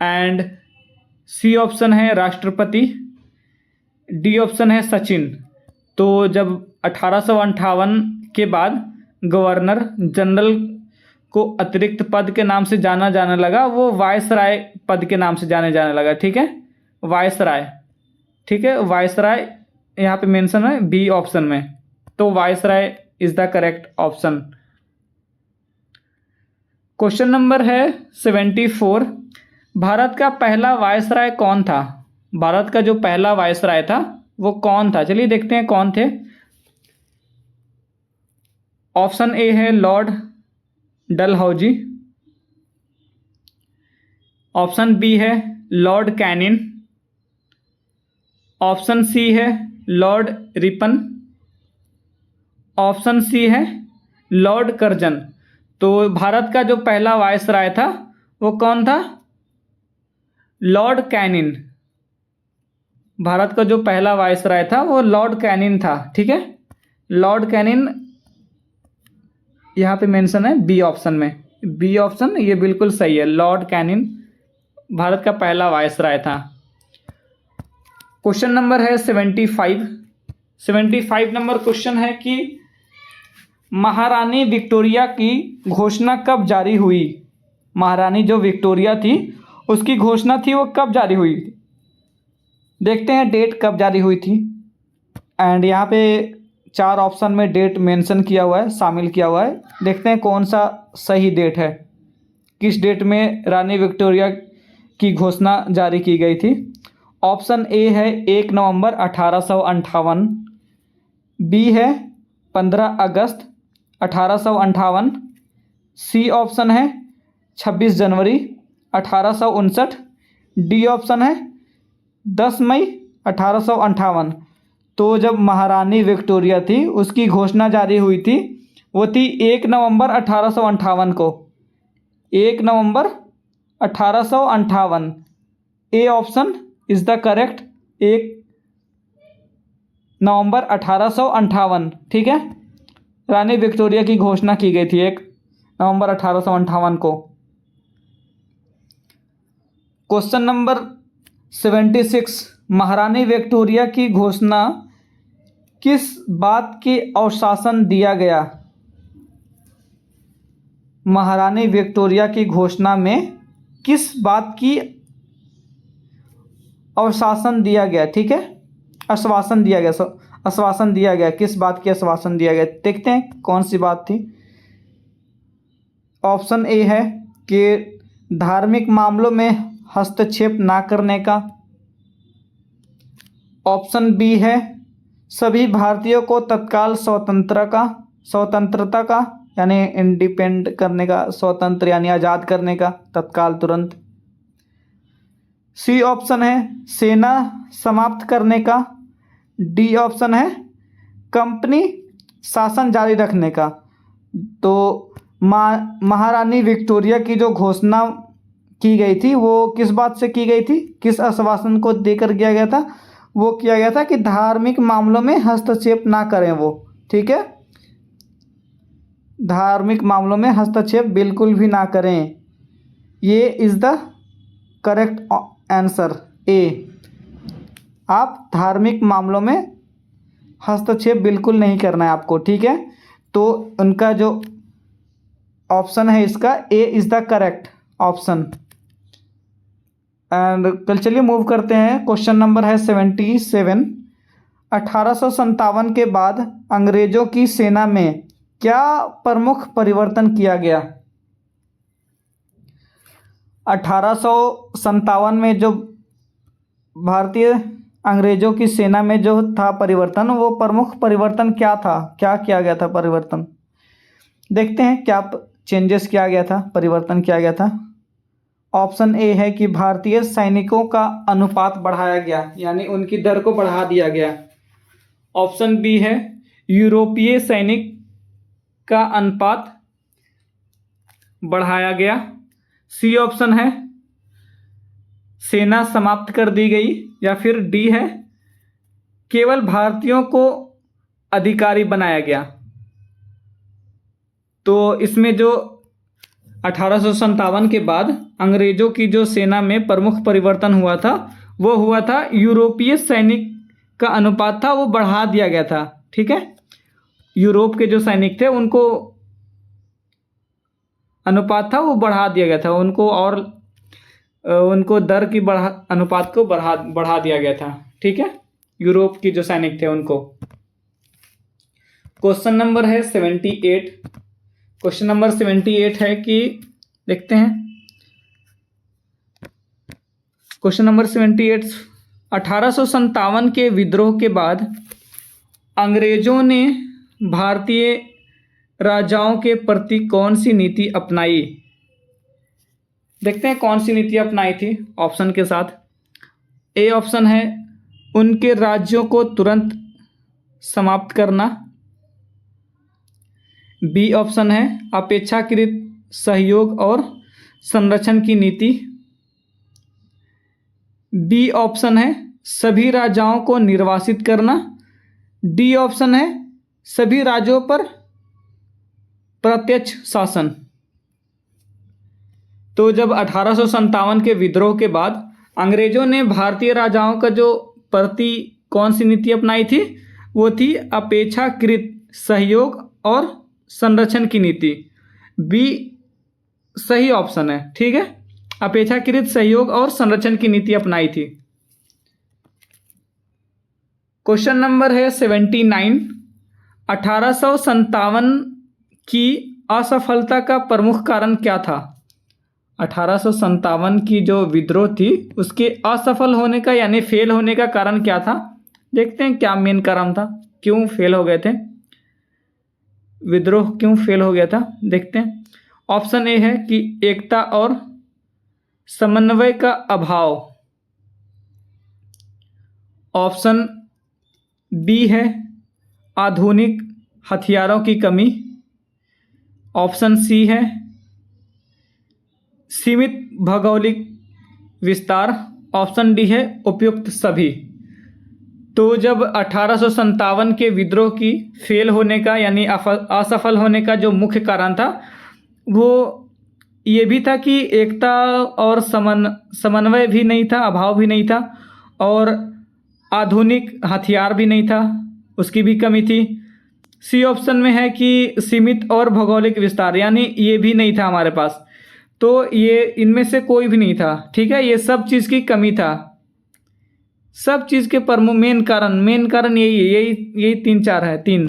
A: एंड सी ऑप्शन है राष्ट्रपति, डी ऑप्शन है सचिन। तो जब 1858 के बाद गवर्नर जनरल को अतिरिक्त पद के नाम से जाना लगा, वो वायसराय पद के नाम से जाने लगा, ठीक है, वायसराय, ठीक है। वायसराय यहाँ पे मेंशन है बी ऑप्शन में, तो viceroy is the correct option. Question number है 74। भारत का पहला वायसराय कौन था? भारत का जो पहला वायसराय था वो कौन था? चलिए देखते हैं कौन थे। ऑप्शन ए है लॉर्ड डलहौजी, ऑप्शन बी है लॉर्ड कैनिन, ऑप्शन सी है लॉर्ड रिपन, ऑप्शन सी है लॉर्ड कर्जन। तो भारत का जो पहला वायसराय था वो कौन था? Lord canine. भारत का जो पहला वायसराय था वो लॉर्ड कैनिन था, ठीक है। लॉर्ड कैनिन यहाँ पे मेंशन है बी ऑप्शन में, बी ऑप्शन ये बिल्कुल सही है, लॉर्ड कैनिंग भारत का पहला वायसराय था। क्वेश्चन नंबर है 75 नंबर क्वेश्चन है कि महारानी विक्टोरिया की घोषणा कब जारी हुई। महारानी जो विक्टोरिया थी उसकी घोषणा थी वो कब जारी हुई थी। देखते हैं डेट कब जारी हुई थी। एंड यहाँ पे 4 ऑप्शन में डेट मेंशन किया हुआ है, शामिल किया हुआ है। देखते हैं कौन सा सही डेट है, किस डेट में रानी विक्टोरिया की घोषणा जारी की गई थी। ऑप्शन ए है 1 नवंबर 1858, बी है 15 अगस्त 1858, सी ऑप्शन है 26 जनवरी 1859, डी ऑप्शन है 10 मई 1858। तो जब महारानी विक्टोरिया थी उसकी घोषणा जारी हुई थी वो थी 1 नवंबर 1858 को, 1 नवंबर 1858। A option is the correct, 1 नवंबर 1858। ठीक है, रानी विक्टोरिया की घोषणा की गई थी 1 नवंबर 1858 को। क्वेश्चन नंबर 76, महारानी विक्टोरिया की घोषणा किस बात के अनुशासन दिया गया। महारानी विक्टोरिया की घोषणा में किस बात की आश्वासन दिया गया। ठीक है, आश्वासन दिया गया, आश्वासन दिया गया, किस बात की आश्वासन दिया गया। देखते हैं कौन सी बात थी। ऑप्शन ए है कि धार्मिक मामलों में हस्तक्षेप ना करने का। ऑप्शन बी है सभी भारतीयों को तत्काल स्वतंत्रता का यानी इंडिपेंड करने का, स्वतंत्र यानी आज़ाद करने का, तत्काल तुरंत। सी ऑप्शन है सेना समाप्त करने का। डी ऑप्शन है कंपनी शासन जारी रखने का। तो महारानी विक्टोरिया की जो घोषणा की गई थी वो किस बात से की गई थी, किस आश्वासन को देकर किया गया था। वो किया गया था कि धार्मिक मामलों में हस्तक्षेप ना करें वो। ठीक है, धार्मिक मामलों में हस्तक्षेप बिल्कुल भी ना करें। ये इज़ द करेक्ट आंसर, ए। आप धार्मिक मामलों में हस्तक्षेप बिल्कुल नहीं करना है आपको। ठीक है, तो उनका जो ऑप्शन है इसका ए is the correct option. And कल चलिए मूव करते हैं। क्वेश्चन नंबर है 77, 1857 के बाद अंग्रेजों की सेना में क्या प्रमुख परिवर्तन किया गया। 1857 में जो भारतीय अंग्रेजों की सेना में जो था परिवर्तन, वो प्रमुख परिवर्तन क्या था, क्या किया गया था परिवर्तन। देखते हैं क्या चेंजेस किया गया था, परिवर्तन किया गया था। ऑप्शन ए है कि भारतीय सैनिकों का अनुपात बढ़ाया गया, यानी उनकी दर को बढ़ा दिया गया। ऑप्शन बी है यूरोपीय सैनिक का अनुपात बढ़ाया गया। सी ऑप्शन है सेना समाप्त कर दी गई, या फिर डी है केवल भारतीयों को अधिकारी बनाया गया। तो इसमें जो 1857 के बाद अंग्रेजों की जो सेना में प्रमुख परिवर्तन हुआ था वो हुआ था यूरोपीय सैनिक का अनुपात था वो बढ़ा दिया गया था। ठीक है, यूरोप के जो सैनिक थे उनको अनुपात था वो बढ़ा दिया गया था, उनको और उनको दर की अनुपात को बढ़ा दिया गया था। ठीक है, यूरोप की जो सैनिक थे उनको। क्वेश्चन नंबर है 78। क्वेश्चन नंबर 78 है कि देखते हैं क्वेश्चन नंबर 78, 1857 के विद्रोह के बाद अंग्रेजों ने भारतीय राजाओं के प्रति कौन सी नीति अपनाई। देखते हैं कौन सी नीति अपनाई थी ऑप्शन के साथ। ए ऑप्शन है उनके राज्यों को तुरंत समाप्त करना। बी ऑप्शन है अपेक्षाकृत सहयोग और संरक्षण की नीति। बी ऑप्शन है सभी राजाओं को निर्वासित करना। डी ऑप्शन है सभी राज्यों पर प्रत्यक्ष शासन। तो जब 1857 के विद्रोह के बाद अंग्रेजों ने भारतीय राजाओं का जो प्रति कौन सी नीति अपनाई थी, वो थी अपेक्षाकृत सहयोग और संरक्षण की नीति। बी सही ऑप्शन है, ठीक है। अपेक्षाकृत सहयोग और संरक्षण की नीति अपनाई थी। क्वेश्चन नंबर है 79। 1857 की असफलता का प्रमुख कारण क्या था? 1857 की जो विद्रोह थी उसके असफल होने का यानी फेल होने का कारण क्या था? देखते हैं क्या मेन कारण था, क्यों फेल हो गए थे, विद्रोह क्यों फेल हो गया था, देखते हैं। ऑप्शन ए है कि एकता और समन्वय का अभाव। ऑप्शन बी है आधुनिक हथियारों की कमी। ऑप्शन सी है सीमित भौगोलिक विस्तार। ऑप्शन डी है उपयुक्त सभी। तो जब 1857 के विद्रोह की फेल होने का यानी असफल होने का जो मुख्य कारण था वो ये भी था कि एकता और समन्वय भी नहीं था, अभाव भी नहीं था, और आधुनिक हथियार भी नहीं था, उसकी भी कमी थी। सी ऑप्शन में है कि सीमित और भौगोलिक विस्तार, यानी ये भी नहीं था हमारे पास। तो ये इनमें से कोई भी नहीं था, ठीक है। ये सब चीज़ की कमी था, सब चीज़ के प्रमुख मेन कारण यही 3-4 है, 3।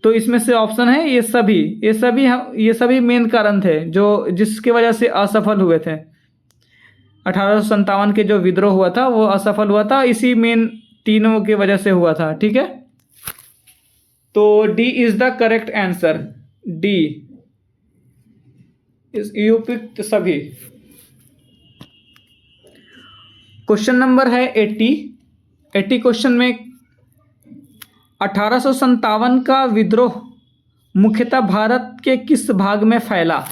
A: तो इसमें से ऑप्शन है ये सभी मेन कारण थे जो जिसकी वजह से असफल हुए थे। 1857 के जो विद्रोह हुआ था वो असफल हुआ था, इसी मेन तीनों की वजह से हुआ था, ठीक है। तो D is the correct answer, D इस उपयुक्त सभी। क्वेश्चन नंबर है 80 क्वेश्चन में 1857 का विद्रोह मुख्यतः भारत के किस भाग में फैला?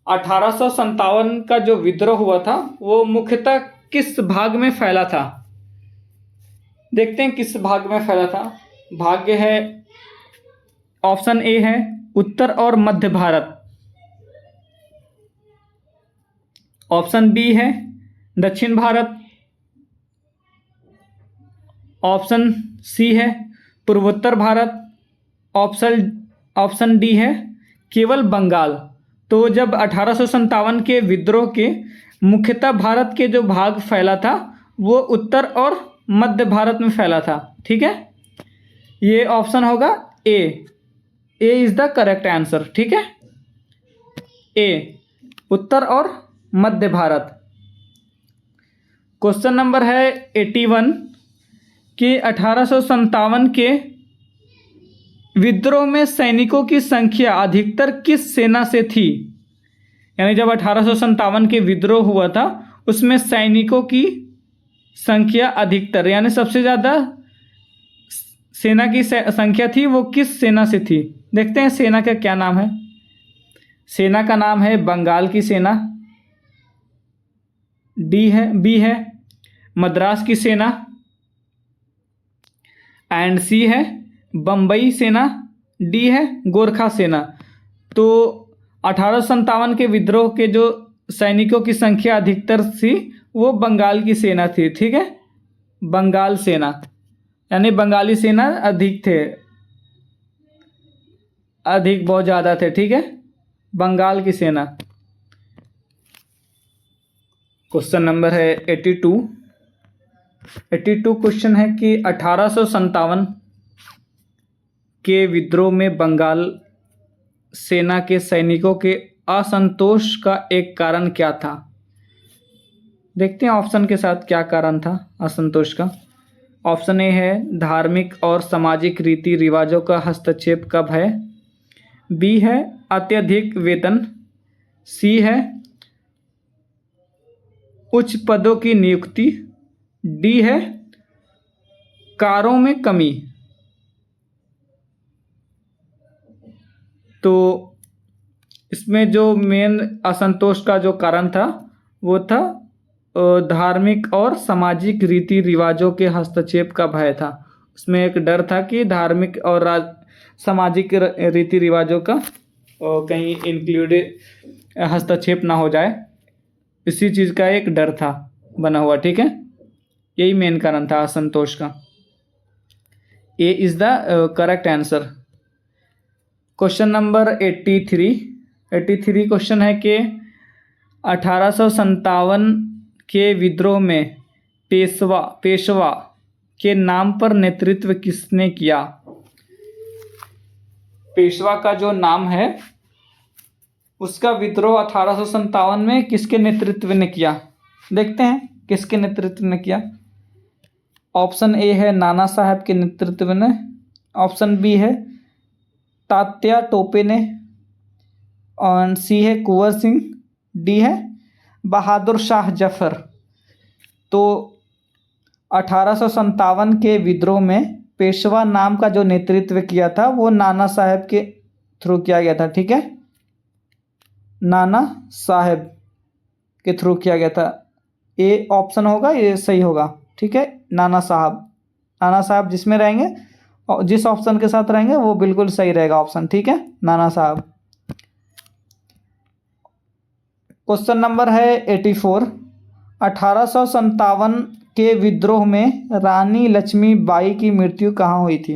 A: 1857 का जो विद्रोह हुआ था वो मुख्यतः किस भाग में फैला था? देखते हैं किस भाग में फैला था। भाग्य है, ऑप्शन ए है उत्तर और मध्य भारत। ऑप्शन बी है दक्षिण भारत। ऑप्शन सी है पूर्वोत्तर भारत। ऑप्शन डी है केवल बंगाल। तो जब 1857 के विद्रोह के मुख्यतः भारत के जो भाग फैला था वो उत्तर और मध्य भारत में फैला था, ठीक है। ये ऑप्शन होगा ए इज द करेक्ट आंसर, ठीक है। ए उत्तर और मध्य भारत। क्वेश्चन नंबर है 81 कि 1857 के विद्रोह में सैनिकों की संख्या अधिकतर किस सेना से थी? यानी जब 1857 के विद्रोह हुआ था उसमें सैनिकों की संख्या अधिकतर यानी सबसे ज़्यादा सेना की संख्या थी, वो किस सेना से थी? देखते हैं सेना का क्या नाम है। सेना का नाम है बंगाल की सेना। बी है मद्रास की सेना। एंड सी है बम्बई सेना। डी है गोरखा सेना। तो 1857 के विद्रोह के जो सैनिकों की संख्या अधिकतर थी वो बंगाल की सेना थी, ठीक है। बंगाल सेना यानी बंगाली सेना अधिक बहुत ज़्यादा थे, ठीक है, बंगाल की सेना। क्वेश्चन नंबर है 82 क्वेश्चन है कि 1857 के विद्रोह में बंगाल सेना के सैनिकों के असंतोष का एक कारण क्या था? देखते हैं ऑप्शन के साथ क्या कारण था असंतोष का। ऑप्शन ए है धार्मिक और सामाजिक रीति रिवाजों का हस्तक्षेप का भय। बी है अत्यधिक वेतन। सी है उच्च पदों की नियुक्ति। डी है कारों में कमी। तो इसमें जो मेन असंतोष का जो कारण था वो था धार्मिक और सामाजिक रीति रिवाजों के हस्तक्षेप का भय था। उसमें एक डर था कि धार्मिक और सामाजिक रीति रिवाजों का कहीं हस्तक्षेप ना हो जाए, इसी चीज़ का एक डर था बना हुआ, ठीक है। यही मेन कारण था असंतोष का। ए is the correct answer. Question number 83 question है कि 1857 के विद्रोह में पेशवा के नाम पर नेतृत्व किसने किया? पेशवा का जो नाम है उसका विद्रोह 1857 में किसके नेतृत्व ने किया? देखते हैं किसके नेतृत्व ने किया। ऑप्शन ए है नाना साहब के नेतृत्व ने, ऑप्शन बी है तात्या टोपे ने, और सी है कुंवर सिंह, डी है बहादुर शाह जफर। तो 1857 के विद्रोह में पेशवा नाम का जो नेतृत्व किया था वो नाना साहब के थ्रू किया गया था, ठीक है। नाना साहब के थ्रू किया गया था। ए ऑप्शन होगा, ये सही होगा, ठीक है। नाना साहब जिसमें रहेंगे और जिस ऑप्शन के साथ रहेंगे वो बिल्कुल सही रहेगा ऑप्शन, ठीक है, नाना साहब। क्वेश्चन नंबर है 84। 1857 के विद्रोह में रानी लक्ष्मीबाई की मृत्यु कहाँ हुई थी?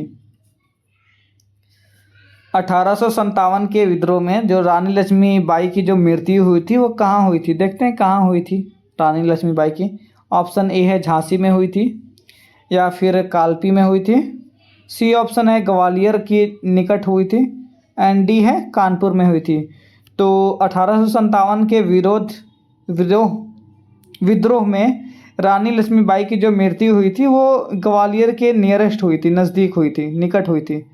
A: 1857 के विद्रोह में जो रानी लक्ष्मीबाई की जो मृत्यु हुई थी वो कहाँ हुई थी? देखते हैं कहाँ हुई थी रानी लक्ष्मीबाई की। ऑप्शन ए है झांसी में हुई थी, या फिर कालपी में हुई थी, सी ऑप्शन है ग्वालियर के निकट हुई थी, एंड डी है कानपुर में हुई थी। तो 1857 के विद्रोह में रानी लक्ष्मीबाई की जो मृत्यु हुई थी वो ग्वालियर के नियरेस्ट हुई थी, नज़दीक हुई थी, निकट हुई थी,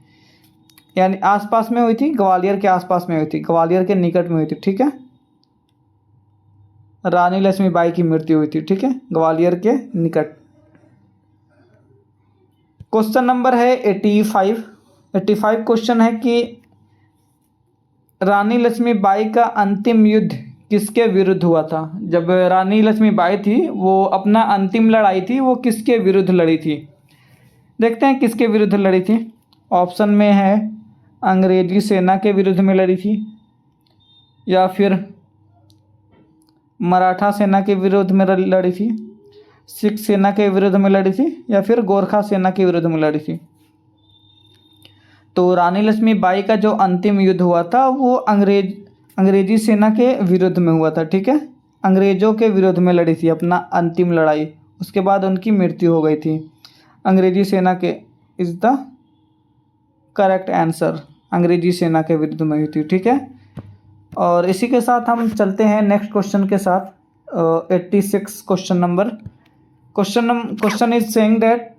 A: यानी आसपास में हुई थी, ग्वालियर के आसपास में हुई थी, ग्वालियर के निकट में हुई थी, ठीक है। रानी लक्ष्मीबाई की मृत्यु हुई थी, ठीक है, ग्वालियर के निकट। क्वेश्चन नंबर है 85 क्वेश्चन है कि रानी लक्ष्मीबाई का अंतिम युद्ध किसके विरुद्ध हुआ था? जब रानी लक्ष्मीबाई थी वो अपना अंतिम लड़ाई थी वो किसके विरुद्ध लड़ी थी? देखते हैं किसके विरुद्ध लड़ी थी। ऑप्शन में है अंग्रेजी सेना के विरुद्ध में लड़ी थी, या फिर मराठा सेना के विरुद्ध में लड़ी थी, सिख सेना के विरुद्ध में लड़ी थी, या फिर गोरखा सेना के विरुद्ध में लड़ी थी। तो रानी लक्ष्मीबाई का जो अंतिम युद्ध हुआ था वो अंग्रेजी सेना के विरुद्ध में हुआ था, ठीक है। अंग्रेज़ों के विरुद्ध में लड़ी थी अपना अंतिम लड़ाई, उसके बाद उनकी मृत्यु हो गई थी। अंग्रेजी सेना के इज़ द करेक्ट आंसर, अंग्रेजी सेना के विरुद्ध में हुई थी, ठीक है। और इसी के साथ हम चलते हैं नेक्स्ट क्वेश्चन के साथ। 86 question is saying that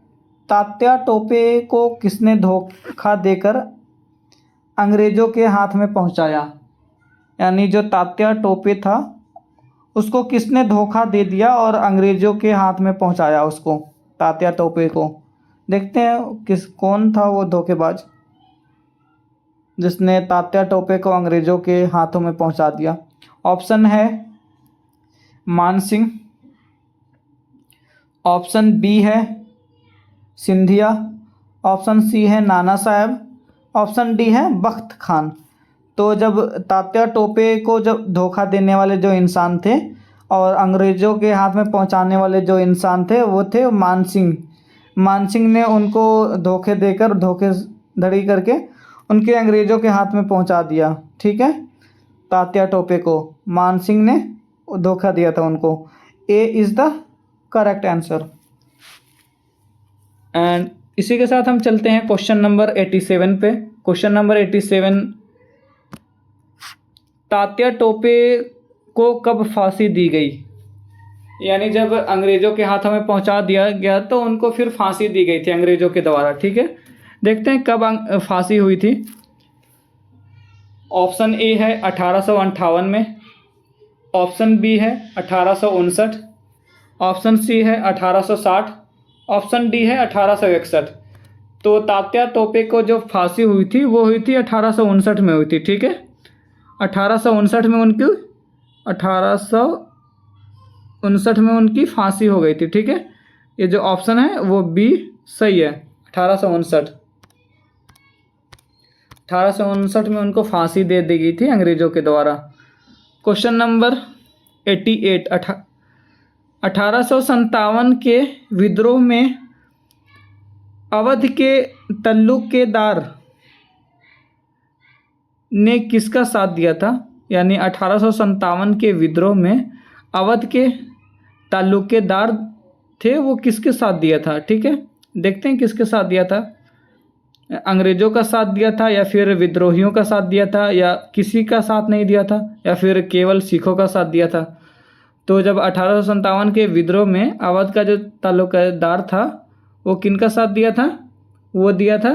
A: Tatya Tope को किसने धोखा देकर अंग्रेज़ों के हाथ में पहुंचाया? यानी जो तात्या टोपे था उसको किसने धोखा दे दिया और अंग्रेज़ों के हाथ में पहुंचाया उसको, तात्या टोपे को। देखते हैं कौन था वो धोखेबाज जिसने तात्या टोपे को अंग्रेज़ों के हाथों में पहुंचा दिया। ऑप्शन है मान सिंह, ऑप्शन बी है सिंधिया, ऑप्शन सी है नाना साहब, ऑप्शन डी है बख्त खान। तो जब तात्या टोपे को जब धोखा देने वाले जो इंसान थे और अंग्रेज़ों के हाथ में पहुंचाने वाले जो इंसान थे वो थे मान सिंह ने उनको धोखे देकर धोखेधड़ी करके उनके अंग्रेज़ों के हाथ में पहुंचा दिया, ठीक है। तात्या टोपे को मान सिंह ने धोखा दिया था उनको। ए is the correct answer. And इसी के साथ हम चलते हैं क्वेश्चन नंबर 87 पे। क्वेश्चन नंबर 87, तात्या टोपे को कब फांसी दी गई? यानी जब अंग्रेज़ों के हाथों में पहुंचा दिया गया तो उनको फिर फांसी दी गई थी अंग्रेज़ों के द्वारा, ठीक है। देखते हैं कब फांसी हुई थी। ऑप्शन ए है 1858 में, ऑप्शन बी है 1859, ऑप्शन सी है 1860, ऑप्शन डी है 1861। तो तात्या टोपे को जो फांसी हुई थी वो हुई थी 1859 में हुई थी, ठीक है। 1859 में उनकी फांसी हो गई थी, ठीक है। ये जो ऑप्शन है वो बी सही है, 1859 में उनको फांसी दे दी गई थी अंग्रेज़ों के द्वारा। क्वेश्चन नंबर 88 1857 के विद्रोह में अवध के तल्लुकेदार ने किसका साथ दिया था? यानी 1857 के विद्रोह में अवध के ताल्लुकेदार थे, वो किसके साथ दिया था? ठीक है, देखते हैं किसके साथ दिया था। अंग्रेज़ों का साथ दिया था, या फिर विद्रोहियों का साथ दिया था, या किसी का साथ नहीं दिया था, या फिर केवल सिखों का साथ दिया था। तो जब 1857 के विद्रोह में अवध का जो ताल्लुकेदार था वो किनका साथ दिया था? वो दिया था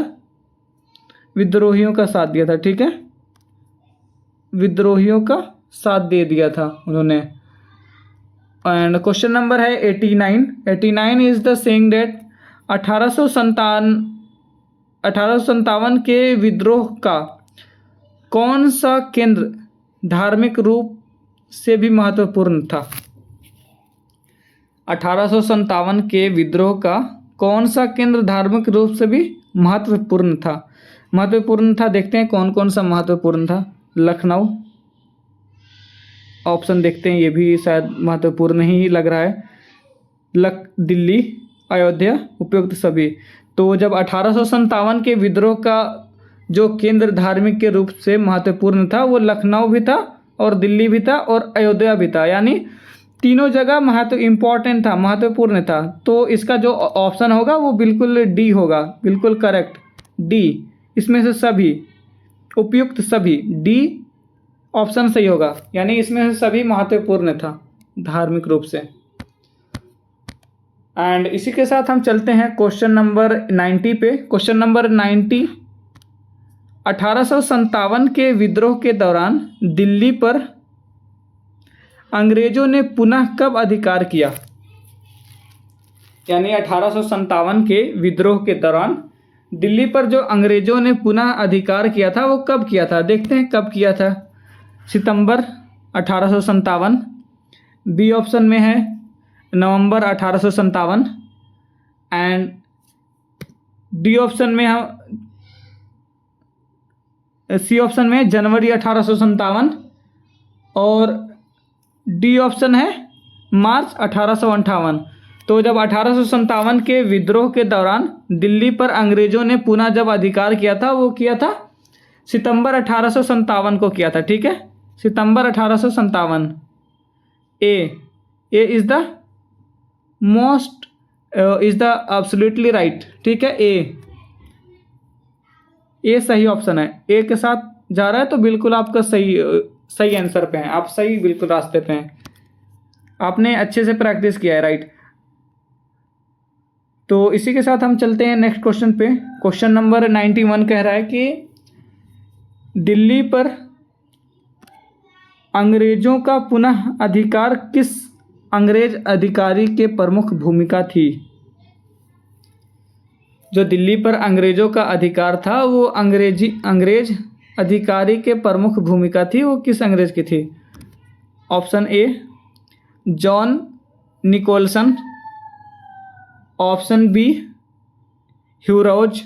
A: विद्रोहियों का साथ दिया था। ठीक है, विद्रोहियों का साथ दे दिया था उन्होंने। एंड क्वेश्चन नंबर है 89 इज द सेइंग डेट 1857 के विद्रोह का कौन सा केंद्र धार्मिक रूप से भी महत्वपूर्ण था? 1857 के विद्रोह का कौन सा केंद्र धार्मिक रूप से भी महत्वपूर्ण था? देखते हैं कौन कौन सा महत्वपूर्ण था। लखनऊ ऑप्शन देखते हैं, ये भी शायद महत्वपूर्ण ही लग रहा है। दिल्ली, अयोध्या, उपयुक्त सभी। तो जब 1857 के विद्रोह का जो केंद्र धार्मिक के रूप से महत्वपूर्ण था वो लखनऊ भी था और दिल्ली भी था और अयोध्या भी था, यानी तीनों जगह महत्वपूर्ण था। तो इसका जो ऑप्शन होगा वो बिल्कुल डी होगा, बिल्कुल करेक्ट, डी। इसमें से सभी, उपयुक्त सभी, डी ऑप्शन सही होगा, यानी इसमें से सभी महत्वपूर्ण था धार्मिक रूप से। एंड इसी के साथ हम चलते हैं क्वेश्चन नंबर 90 पे। क्वेश्चन नंबर 90, 1857 के विद्रोह के दौरान दिल्ली पर अंग्रेजों ने पुनः कब अधिकार किया? यानी 1857 के विद्रोह के दौरान दिल्ली पर जो अंग्रेजों ने पुनः अधिकार किया था वो कब किया था? देखते हैं कब किया था। सितंबर 1857, बी ऑप्शन में है नवंबर 1857, एंड डी ऑप्शन में हम, सी ऑप्शन में जनवरी 1857, और डी ऑप्शन है मार्च 1858। तो जब 1857 के विद्रोह के दौरान दिल्ली पर अंग्रेजों ने पुनः जब अधिकार किया था वो किया था सितंबर 1857 को किया था। ठीक है, सितंबर 1857। ए is the most is the absolutely right. ठीक है, ए सही ऑप्शन है। ए के साथ जा रहा है तो बिल्कुल आपका सही आंसर पे हैं, आप सही बिल्कुल रास्ते पे हैं, आपने अच्छे से प्रैक्टिस किया है, राइट। तो इसी के साथ हम चलते हैं नेक्स्ट क्वेश्चन पे। क्वेश्चन नंबर 91 कह रहा है कि दिल्ली पर अंग्रेजों का पुनः अधिकार किस अंग्रेज अधिकारी के प्रमुख भूमिका थी? जो दिल्ली पर अंग्रेजों का अधिकार था वो अंग्रेज अधिकारी के प्रमुख भूमिका थी, वो किस अंग्रेज की थी? Option A John Nicholson, option B Hugh Rose,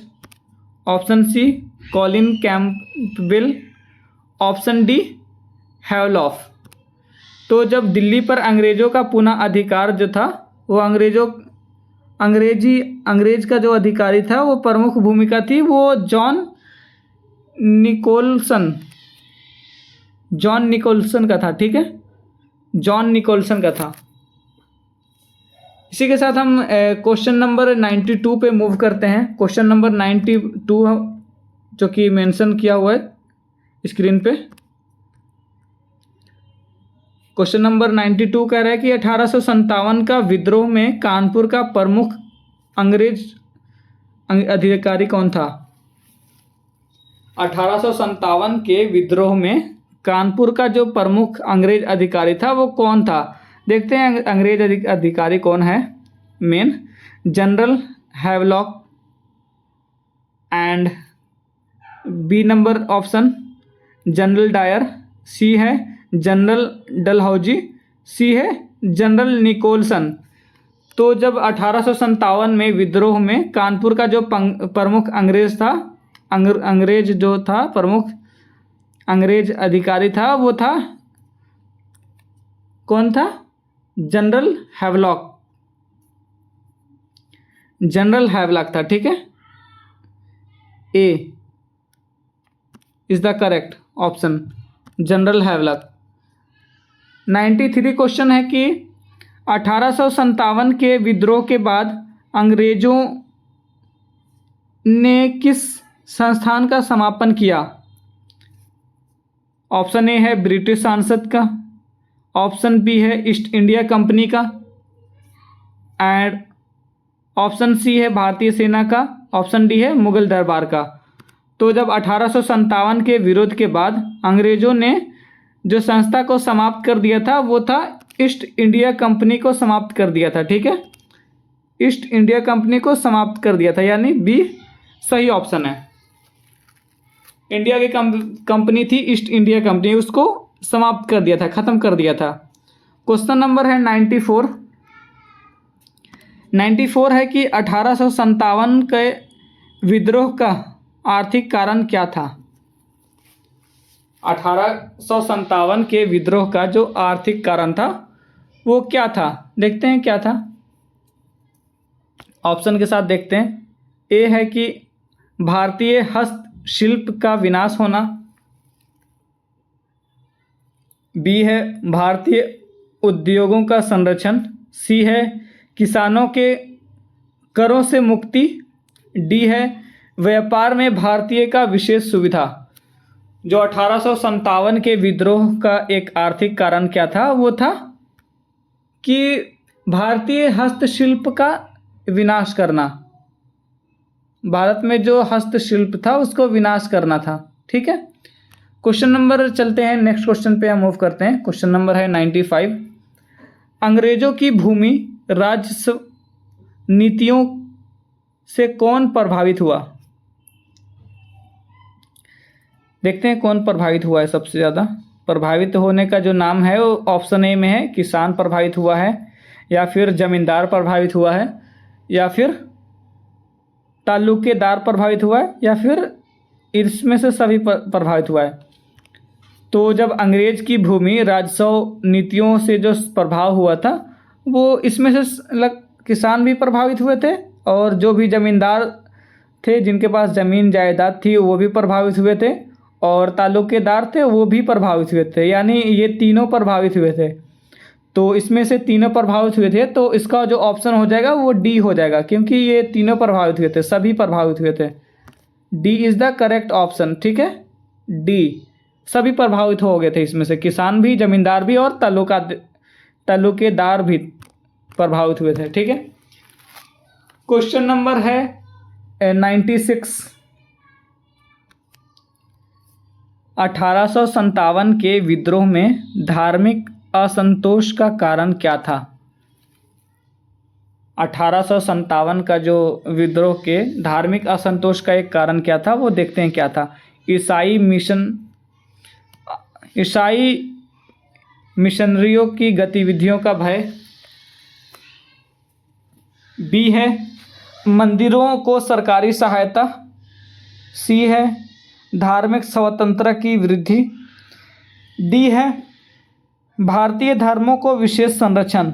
A: option C Colin Campbell, option D Havelock. तो जब दिल्ली पर अंग्रेजों का पुनः अधिकार जो था वो अंग्रेज का जो अधिकारी था वो प्रमुख भूमिका थी, वो जॉन निकोलसन का था। ठीक है, जॉन निकोलसन का था। इसी के साथ हम क्वेश्चन नंबर 92 पे मूव करते हैं। क्वेश्चन नंबर 92 जो कि मेंशन किया हुआ है स्क्रीन पे। क्वेश्चन नंबर 92 कह रहा है कि 1857 का विद्रोह में कानपुर का प्रमुख अंग्रेज अधिकारी कौन था? 1857 के विद्रोह में कानपुर का जो प्रमुख अंग्रेज अधिकारी था वो कौन था? देखते हैं अंग्रेज अधिकारी कौन है। Main general Havelock, and B number option general Dyer, C है जनरल डलहौजी, सी है जनरल निकोलसन। तो जब 1857 में विद्रोह में कानपुर का जो प्रमुख अंग्रेज था, अंग्रेज जो था प्रमुख अंग्रेज अधिकारी था वो था कौन था? जनरल हैवलॉक, जनरल हैवलॉक था। ठीक है, A is the correct option, general Havelock. 93 question है कि 1857 के विद्रोह के बाद अंग्रेजों ने किस संस्थान का समापन किया? ऑप्शन ए है ब्रिटिश सांसद का, ऑप्शन बी है ईस्ट इंडिया कंपनी का, एंड ऑप्शन सी है भारतीय सेना का, ऑप्शन डी है मुगल दरबार का। तो जब 1857 के विरोध के बाद अंग्रेजों ने जो संस्था को समाप्त कर दिया था वो था ईस्ट इंडिया कंपनी को समाप्त कर दिया था। ठीक है, ईस्ट इंडिया कंपनी को समाप्त कर दिया था, यानी बी सही ऑप्शन है। इंडिया की कंपनी थी ईस्ट इंडिया कंपनी, उसको समाप्त कर दिया था, खत्म कर दिया था। क्वेश्चन नंबर है 94 है कि 1857 के विद्रोह का आर्थिक कारण क्या था? 1857 के विद्रोह का जो आर्थिक कारण था वो क्या था? देखते हैं क्या था, ऑप्शन के साथ देखते हैं। ए है कि भारतीय हस्तशिल्प का विनाश होना, बी है भारतीय उद्योगों का संरक्षण, सी है किसानों के करों से मुक्ति, डी है व्यापार में भारतीय का विशेष सुविधा। जो 1857 के विद्रोह का एक आर्थिक कारण क्या था? वो था कि भारतीय हस्तशिल्प का विनाश करना, भारत में जो हस्तशिल्प था उसको विनाश करना था। ठीक है, क्वेश्चन नंबर चलते हैं, नेक्स्ट क्वेश्चन पे हम मूव करते हैं। क्वेश्चन नंबर है 95। अंग्रेजों की भूमि राजस्व नीतियों से कौन प्रभावित हुआ? देखते हैं कौन प्रभावित हुआ है सबसे ज़्यादा। प्रभावित होने का जो नाम है वो ऑप्शन ए में है, किसान प्रभावित हुआ है, या फिर जमींदार प्रभावित हुआ है, या फिर तालुकेदार प्रभावित हुआ है, या फिर इसमें से सभी प्रभावित हुआ है। तो जब अंग्रेज की भूमि राजस्व नीतियों से जो प्रभाव हुआ था वो इसमें से किसान भी प्रभावित हुए थे, और जो भी जमींदार थे जिनके पास ज़मीन जायदाद थी वो भी प्रभावित हुए थे, और तालुकेदार थे वो भी प्रभावित हुए थे, यानी ये तीनों प्रभावित हुए थे। तो इसमें से तीनों प्रभावित हुए थे, तो इसका जो ऑप्शन हो जाएगा वो डी हो जाएगा, क्योंकि ये तीनों प्रभावित हुए थे, सभी प्रभावित हुए थे। D is the correct option. ठीक है, डी सभी प्रभावित हो गए थे, इसमें से किसान भी, जमींदार भी, और तालुकेदार भी प्रभावित हुए थे। ठीक है, क्वेश्चन नंबर है 96। 1857 के विद्रोह में धार्मिक असंतोष का कारण क्या था? 1857 का जो विद्रोह के धार्मिक असंतोष का एक कारण क्या था वो देखते हैं क्या था। ईसाई मिशनरियों की गतिविधियों का भय, बी है मंदिरों को सरकारी सहायता, सी है धार्मिक स्वतंत्रता की वृद्धि, डी है भारतीय धर्मों को विशेष संरक्षण।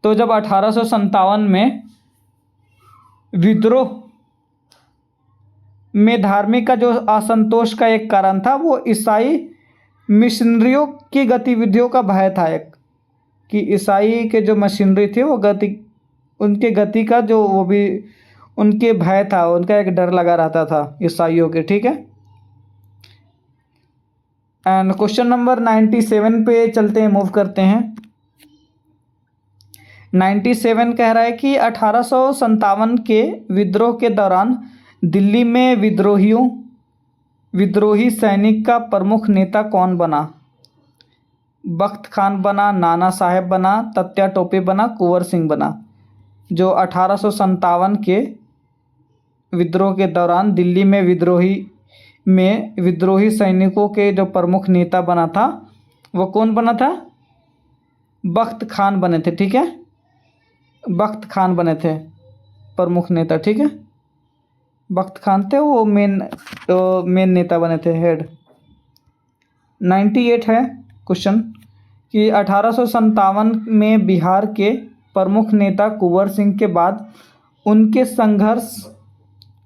A: तो जब 1857 में विद्रोह में धार्मिक का जो असंतोष का एक कारण था वो ईसाई मिशनरियों की गतिविधियों का भय था। एक कि ईसाई के जो मशीनरी थे वो उनके गति का जो वो भी उनके भय था, उनका एक डर लगा रहता था ईसाइयों के। ठीक है, एंड क्वेश्चन नंबर 97 पे चलते हैं, मूव करते हैं। 97 कह रहा है कि 1857 के विद्रोह के दौरान दिल्ली में विद्रोही सैनिक का प्रमुख नेता कौन बना? बख्त खान बना, नाना साहेब बना, तत्या टोपे बना, कुंवर सिंह बना। जो 1857 के विद्रोह के दौरान दिल्ली में विद्रोही सैनिकों के जो प्रमुख नेता बना था वो कौन बना था? बख्त खान बने थे। ठीक है, बख्त खान बने थे प्रमुख नेता। ठीक है, बख्त खान थे वो मेन नेता बने थे, हेड। 98 है क्वेश्चन कि 1857 में बिहार के प्रमुख नेता कुंवर सिंह के बाद उनके संघर्ष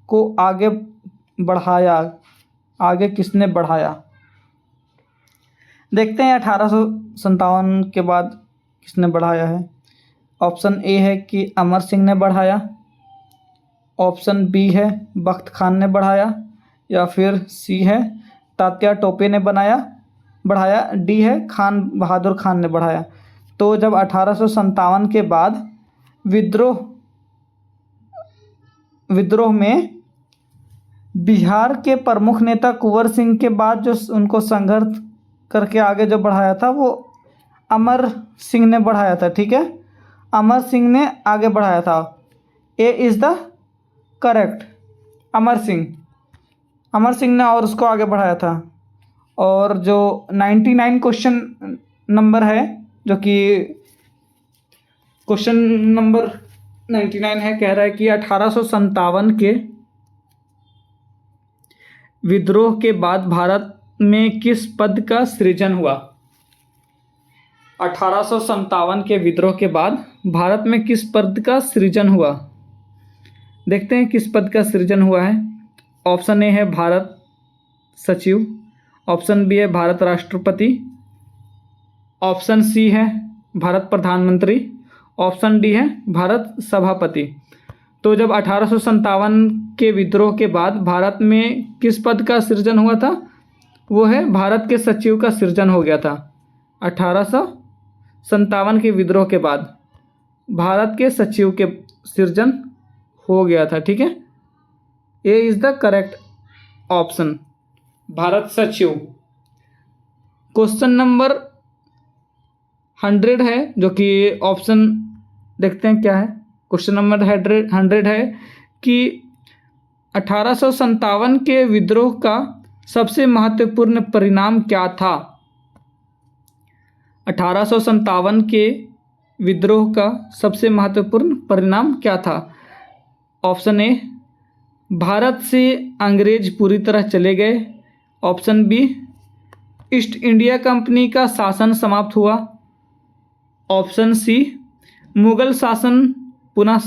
A: को आगे किसने बढ़ाया? देखते हैं 1857 के बाद किसने बढ़ाया है। ऑप्शन ए है कि अमर सिंह ने बढ़ाया, ऑप्शन बी है बख्त खान ने बढ़ाया, या फिर सी है तात्या टोपे ने बढ़ाया, डी है खान बहादुर खान ने बढ़ाया। तो जब 1857 के बाद विद्रोह में बिहार के प्रमुख नेता कुंवर सिंह के बाद जो उनको संघर्ष करके आगे जो बढ़ाया था वो अमर सिंह ने बढ़ाया था। ठीक है, अमर सिंह ने आगे बढ़ाया था। ए is the correct, Amar Singh ने और उसको आगे बढ़ाया था। और जो 99 क्वेश्चन नंबर है, जो कि क्वेश्चन नंबर 99 है, कह रहा है कि 1857 के विद्रोह के बाद भारत में किस पद का सृजन हुआ? 1857 के विद्रोह के बाद भारत में किस पद का सृजन हुआ? देखते हैं किस पद का सृजन हुआ है। ऑप्शन ए है भारत सचिव, ऑप्शन बी है भारत राष्ट्रपति, ऑप्शन सी है भारत प्रधानमंत्री, ऑप्शन डी है भारत सभापति। तो जब 1857 के विद्रोह के बाद भारत में किस पद का सृजन हुआ था? वो है भारत के सचिव का सृजन हो गया था। 1857 के विद्रोह के बाद भारत के सचिव के सृजन हो गया था। ठीक है, A is the correct option, Bharat सचिव। क्वेश्चन नंबर 100 है, जो कि ऑप्शन देखते हैं क्या है। क्वेश्चन नंबर 100 है कि 1857 के विद्रोह का सबसे महत्वपूर्ण परिणाम क्या था? 1857 के विद्रोह का सबसे महत्वपूर्ण परिणाम क्या था? ऑप्शन ए भारत से अंग्रेज पूरी तरह चले गए, option B East India Company का शासन समाप्त हुआ, ऑप्शन सी मुगल शासन पुनः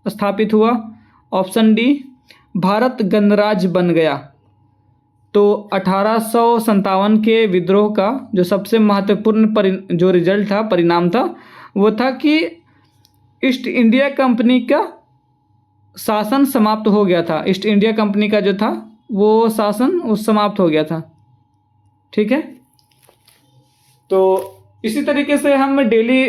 A: स्थापित हुआ, ऑप्शन डी भारत गणराज्य बन गया। तो 1857 के विद्रोह का जो सबसे महत्वपूर्ण जो रिजल्ट था, परिणाम था, वो था कि ईस्ट इंडिया कंपनी का शासन समाप्त हो गया था। ईस्ट इंडिया कंपनी का जो था वो शासन समाप्त हो गया था। ठीक है, तो इसी तरीके से हम डेली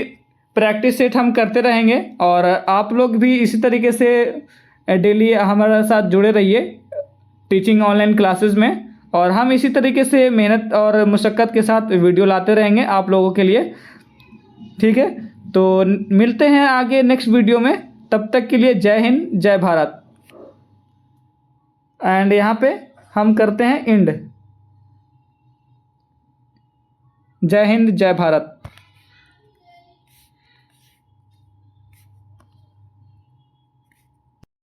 A: प्रैक्टिस सेट हम करते रहेंगे और आप लोग भी इसी तरीके से डेली हमारे साथ जुड़े रहिए टीचिंग ऑनलाइन क्लासेस में, और हम इसी तरीके से मेहनत और मुशक्क़त के साथ वीडियो लाते रहेंगे आप लोगों के लिए। ठीक है, तो मिलते हैं आगे नेक्स्ट वीडियो में, तब तक के लिए जय हिंद जय भारत। एंड यहाँ पे हम करते हैं एंड। जय हिंद जय भारत।